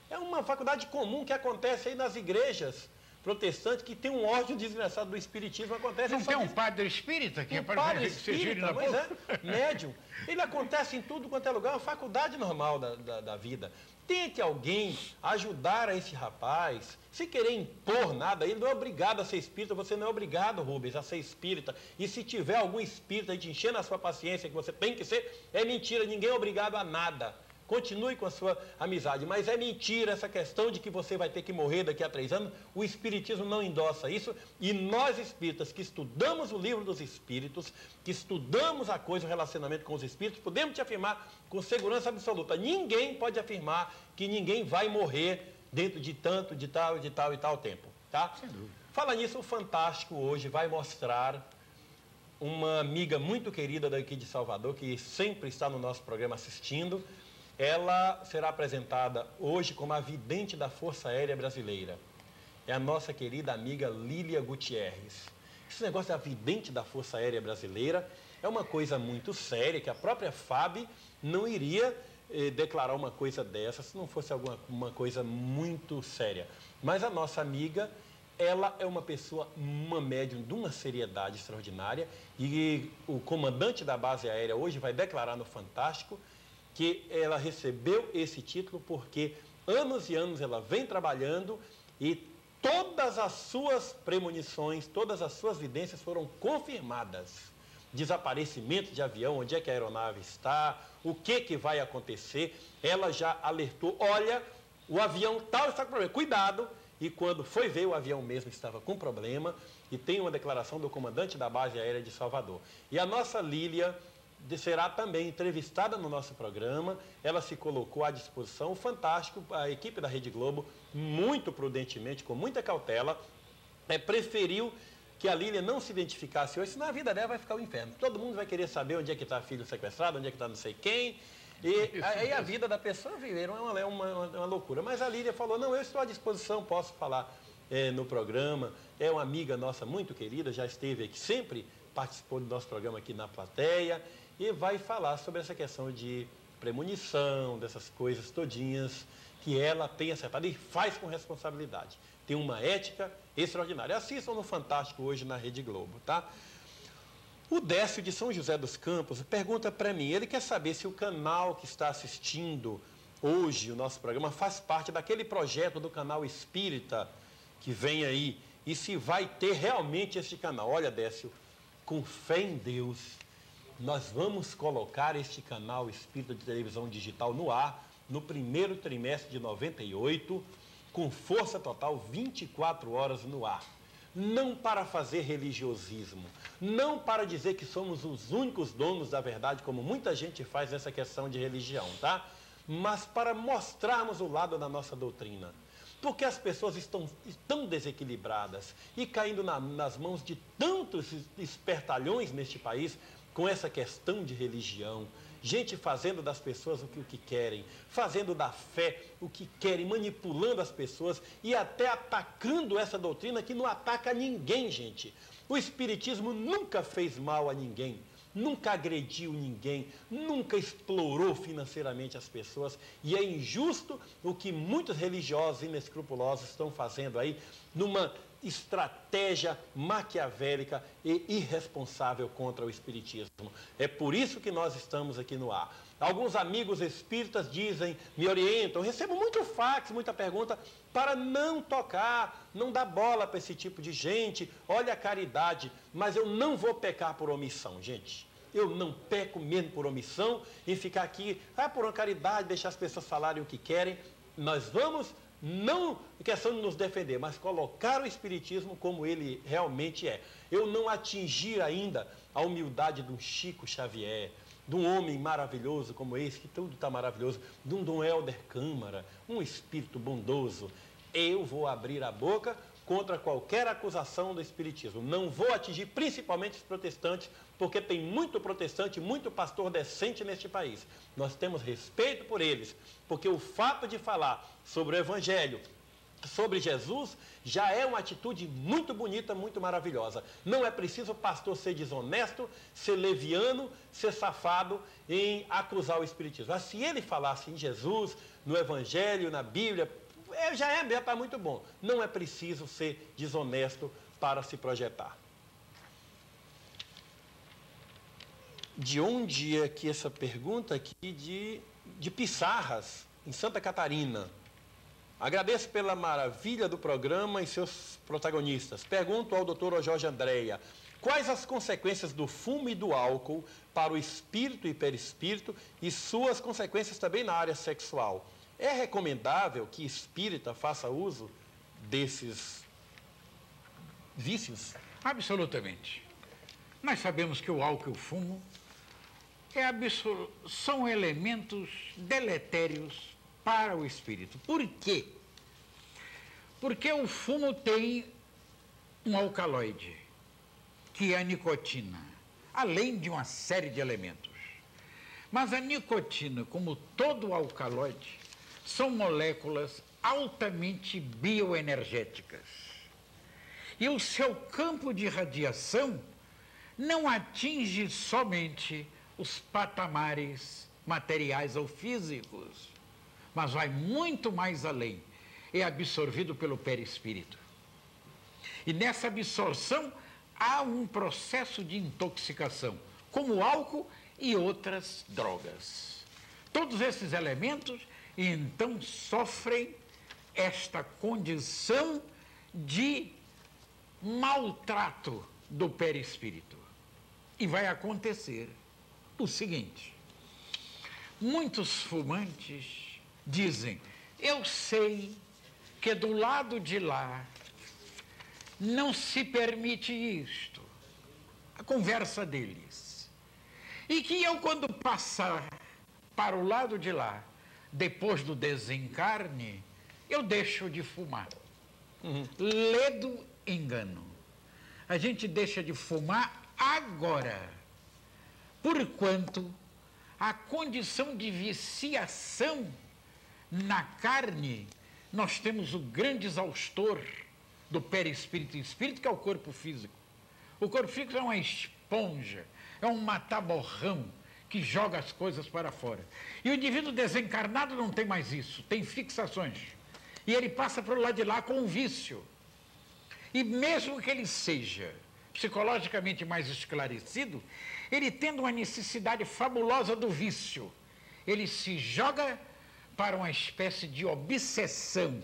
É uma faculdade comum que acontece aí nas igrejas protestantes, que tem um ódio desgraçado do espiritismo. Acontece. Não tem um padre espírita que padre espírita, mas é médium. Ele acontece em tudo quanto é lugar, é uma faculdade normal da vida. Tem que alguém ajudar a esse rapaz, se querer impor nada, ele não é obrigado a ser espírita, você não é obrigado, Rubens, a ser espírita. E se tiver algum espírita te enchendo a sua paciência, que você tem que ser, é mentira, ninguém é obrigado a nada. Continue com a sua amizade, mas é mentira essa questão de que você vai ter que morrer daqui a 3 anos. O espiritismo não endossa isso, e nós espíritas que estudamos o livro dos espíritos, que estudamos a coisa, o relacionamento com os espíritos, podemos te afirmar com segurança absoluta, ninguém pode afirmar que ninguém vai morrer dentro de tanto, de tal e tal tempo, tá? Sem dúvida. Fala nisso, o Fantástico hoje vai mostrar uma amiga muito querida daqui de Salvador, que sempre está no nosso programa assistindo. Ela será apresentada hoje como a vidente da Força Aérea Brasileira. É a nossa querida amiga Lília Gutierrez. Esse negócio da vidente da Força Aérea Brasileira é uma coisa muito séria, que a própria FAB não iria declarar uma coisa dessa se não fosse alguma coisa muito séria. Mas a nossa amiga, ela é uma pessoa, uma médium de uma seriedade extraordinária, e o comandante da base aérea hoje vai declarar no Fantástico que ela recebeu esse título porque anos e anos ela vem trabalhando e todas as suas premonições, todas as suas vidências foram confirmadas. Desaparecimento de avião, onde é que a aeronave está, o que vai acontecer, ela já alertou, olha, o avião tal está com problema, cuidado. E quando foi ver, o avião mesmo estava com problema, e tem uma declaração do comandante da base aérea de Salvador. E a nossa Lília será também entrevistada no nosso programa, ela se colocou à disposição, fantástico, a equipe da Rede Globo, muito prudentemente, com muita cautela, preferiu que a Lília não se identificasse hoje, senão a vida dela vai ficar um inferno. Todo mundo vai querer saber onde é que está filho sequestrado, onde é que está não sei quem, e aí a vida da pessoa viver é uma loucura. Mas a Lília falou, não, eu estou à disposição, posso falar no programa, é uma amiga nossa muito querida, já esteve aqui, sempre participou do nosso programa aqui na plateia, e vai falar sobre essa questão de premonição, dessas coisas todinhas que ela tem acertado e faz com responsabilidade. Tem uma ética extraordinária. Assistam no Fantástico hoje na Rede Globo, tá? O Décio de São José dos Campos pergunta para mim, ele quer saber se o canal que está assistindo hoje o nosso programa faz parte daquele projeto do canal Espírita que vem aí e se vai ter realmente este canal. Olha, Décio, com fé em Deus, nós vamos colocar este canal Espírita de Televisão Digital no ar no primeiro trimestre de 98, com força total, 24 horas no ar. Não para fazer religiosismo, não para dizer que somos os únicos donos da verdade, como muita gente faz nessa questão de religião, tá? Mas para mostrarmos o lado da nossa doutrina. Porque as pessoas estão tão desequilibradas e caindo nas mãos de tantos espertalhões neste país com essa questão de religião. Gente fazendo das pessoas o que querem, fazendo da fé o que querem, manipulando as pessoas e até atacando essa doutrina que não ataca ninguém, gente. O Espiritismo nunca fez mal a ninguém, nunca agrediu ninguém, nunca explorou financeiramente as pessoas. E é injusto o que muitos religiosos inescrupulosos estão fazendo aí numa estratégia maquiavélica e irresponsável contra o Espiritismo. É por isso que nós estamos aqui no ar. Alguns amigos espíritas dizem, me orientam, recebo muito fax, muita pergunta, para não tocar, não dar bola para esse tipo de gente, olha a caridade, mas eu não vou pecar por omissão, gente. Eu não peco mesmo por omissão em ficar aqui, por uma caridade, deixar as pessoas falarem o que querem. Nós vamos, não questão de nos defender, mas colocar o Espiritismo como ele realmente é. Eu não atingi ainda a humildade de um Chico Xavier, de um homem maravilhoso como esse, que tudo está maravilhoso, de um Dom Helder Câmara, um espírito bondoso. Eu vou abrir a boca contra qualquer acusação do Espiritismo. Não vou atingir principalmente os protestantes, porque tem muito protestante, muito pastor decente neste país. Nós temos respeito por eles, porque o fato de falar sobre o Evangelho, sobre Jesus, já é uma atitude muito bonita, muito maravilhosa. Não é preciso o pastor ser desonesto, ser leviano, ser safado em acusar o Espiritismo. Mas se ele falasse em Jesus, no Evangelho, na Bíblia, já está muito bom. Não é preciso ser desonesto para se projetar. De onde é que essa pergunta aqui de Pissarras, em Santa Catarina? Agradeço pela maravilha do programa e seus protagonistas. Pergunto ao Dr. Jorge Andréia, quais as consequências do fumo e do álcool para o espírito e perispírito e suas consequências também na área sexual? É recomendável que espírita faça uso desses vícios? Absolutamente. Nós sabemos que o álcool e o fumo são elementos deletérios para o espírito. Por quê? Porque o fumo tem um alcaloide, que é a nicotina, além de uma série de elementos. Mas a nicotina, como todo alcaloide, são moléculas altamente bioenergéticas. E o seu campo de radiação não atinge somente os patamares materiais ou físicos, mas vai muito mais além. É absorvido pelo perispírito. E nessa absorção há um processo de intoxicação, como o álcool e outras drogas. Todos esses elementos e então sofrem esta condição de maltrato do perispírito. E vai acontecer o seguinte: muitos fumantes dizem, eu sei que do lado de lá não se permite isto, a conversa deles, e que eu, quando passar para o lado de lá, depois do desencarne, eu deixo de fumar. Ledo engano. A gente deixa de fumar agora, porquanto a condição de viciação na carne, nós temos o grande exaustor do perispírito e espírito, que é o corpo físico. O corpo físico é uma esponja, é um mataborrão que joga as coisas para fora. E o indivíduo desencarnado não tem mais isso, tem fixações. E ele passa para o lado de lá com um vício. E mesmo que ele seja psicologicamente mais esclarecido, ele tendo uma necessidade fabulosa do vício, ele se joga para uma espécie de obsessão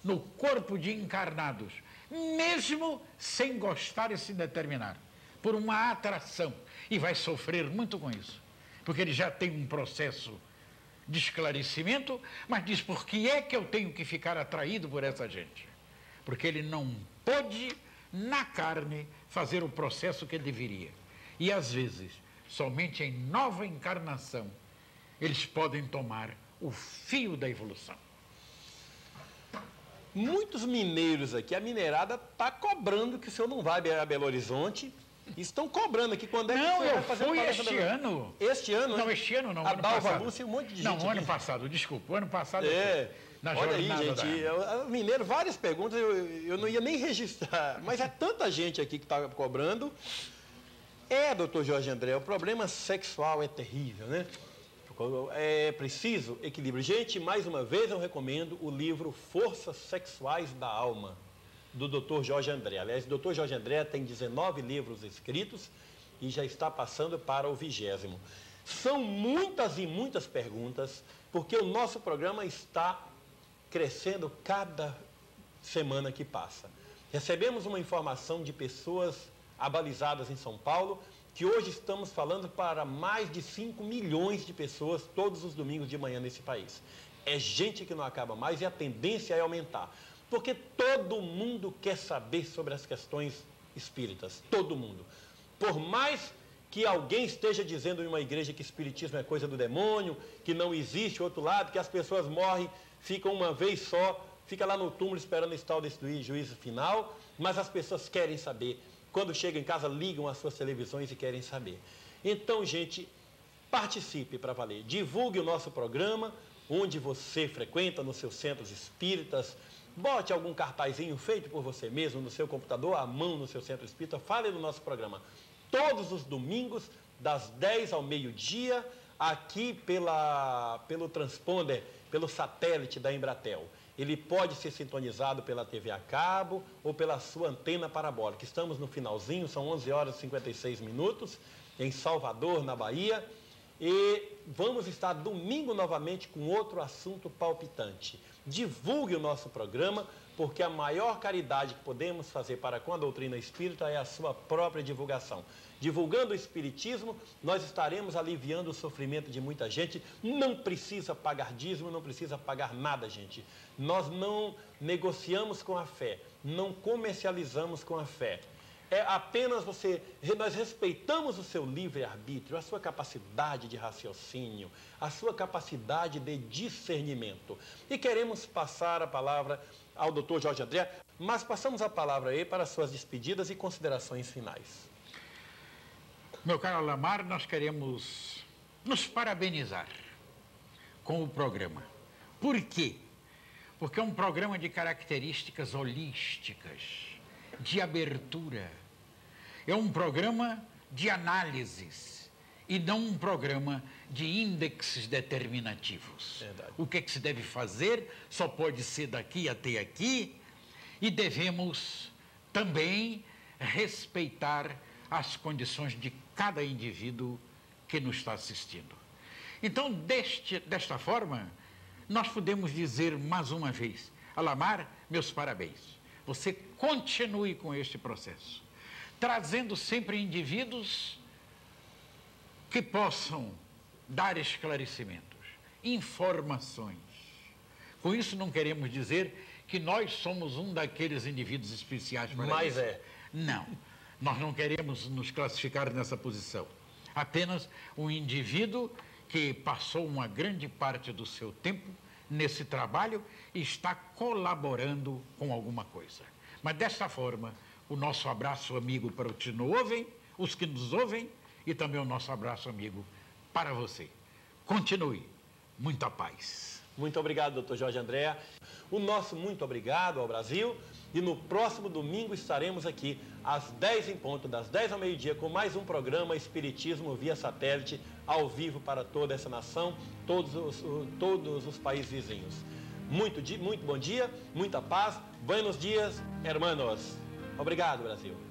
no corpo de encarnados, mesmo sem gostar e se determinar, por uma atração, e vai sofrer muito com isso, porque ele já tem um processo de esclarecimento, mas diz, por que é que eu tenho que ficar atraído por essa gente? Porque ele não pôde, na carne, fazer o processo que ele deveria. E, às vezes, somente em nova encarnação, eles podem tomar o fio da evolução. Muitos mineiros aqui, a mineirada está cobrando que o senhor não vai a Belo Horizonte. Estão cobrando aqui quando é que não, o senhor vai fazer fui este ano. Este ano? Não, este ano não, a ano Dalva passado. Lúcia e um monte de gente. Não, o ano aqui. passado, desculpa. O ano passado na olha aí, gente, mineiro, várias perguntas, eu não ia nem registrar, mas é tanta gente aqui que está cobrando. Doutor Jorge André, o problema sexual é terrível, né? É preciso equilíbrio. Gente, mais uma vez eu recomendo o livro Forças Sexuais da Alma, do Dr. Jorge André. Aliás, o Dr. Jorge André tem 19 livros escritos e já está passando para o 20º. São muitas e muitas perguntas, porque o nosso programa está crescendo cada semana que passa. Recebemos uma informação de pessoas abalizadas em São Paulo, que hoje estamos falando para mais de 5 milhões de pessoas todos os domingos de manhã nesse país. É gente que não acaba mais e a tendência é aumentar. Porque todo mundo quer saber sobre as questões espíritas, todo mundo. Por mais que alguém esteja dizendo em uma igreja que espiritismo é coisa do demônio, que não existe outro lado, que as pessoas morrem, ficam uma vez só, fica lá no túmulo esperando esse tal desse juízo final, mas as pessoas querem saber. Quando chegam em casa, ligam as suas televisões e querem saber. Então, gente, participe para valer. Divulgue o nosso programa, onde você frequenta, nos seus centros espíritas. Bote algum cartazinho feito por você mesmo no seu computador, à mão no seu centro espírita. Fale do nosso programa. Todos os domingos, das 10 ao meio-dia, aqui pelo transponder, pelo satélite da Embratel. Ele pode ser sintonizado pela TV a cabo ou pela sua antena parabólica. Estamos no finalzinho, são 11 horas e 56 minutos, em Salvador, na Bahia. E vamos estar domingo novamente com outro assunto palpitante. Divulgue o nosso programa, porque a maior caridade que podemos fazer para com a doutrina espírita é a sua própria divulgação. Divulgando o espiritismo, nós estaremos aliviando o sofrimento de muita gente. Não precisa pagar dízimo, não precisa pagar nada, gente. Nós não negociamos com a fé, não comercializamos com a fé. É apenas nós respeitamos o seu livre-arbítrio, a sua capacidade de raciocínio, a sua capacidade de discernimento. E queremos passar a palavra ao Dr. Jorge André, mas passamos a palavra aí para suas despedidas e considerações finais. Meu caro Alamar, nós queremos nos parabenizar com o programa. Por quê? Porque é um programa de características holísticas, de abertura. É um programa de análises e não um programa de índices determinativos. Verdade. O que é que se deve fazer só pode ser daqui até aqui, e devemos também respeitar as condições de cada indivíduo que nos está assistindo. Então, desta forma, nós podemos dizer mais uma vez, Alamar, meus parabéns. Você continue com este processo, trazendo sempre indivíduos que possam dar esclarecimentos, informações. Com isso não queremos dizer que nós somos um daqueles indivíduos especiais para Mas isso. é. Não, nós não queremos nos classificar nessa posição. Apenas um indivíduo que passou uma grande parte do seu tempo nesse trabalho e está colaborando com alguma coisa. Mas desta forma, o nosso abraço amigo para os que nos ouvem, os que nos ouvem, e também o nosso abraço amigo para você. Continue. Muita paz. Muito obrigado, doutor Jorge André. O nosso muito obrigado ao Brasil. E no próximo domingo estaremos aqui às 10 em ponto, das 10 ao meio-dia, com mais um programa Espiritismo via satélite, ao vivo para toda essa nação, todos os países vizinhos. Muito bom dia, muita paz, buenos dias, hermanos. Obrigado, Brasil.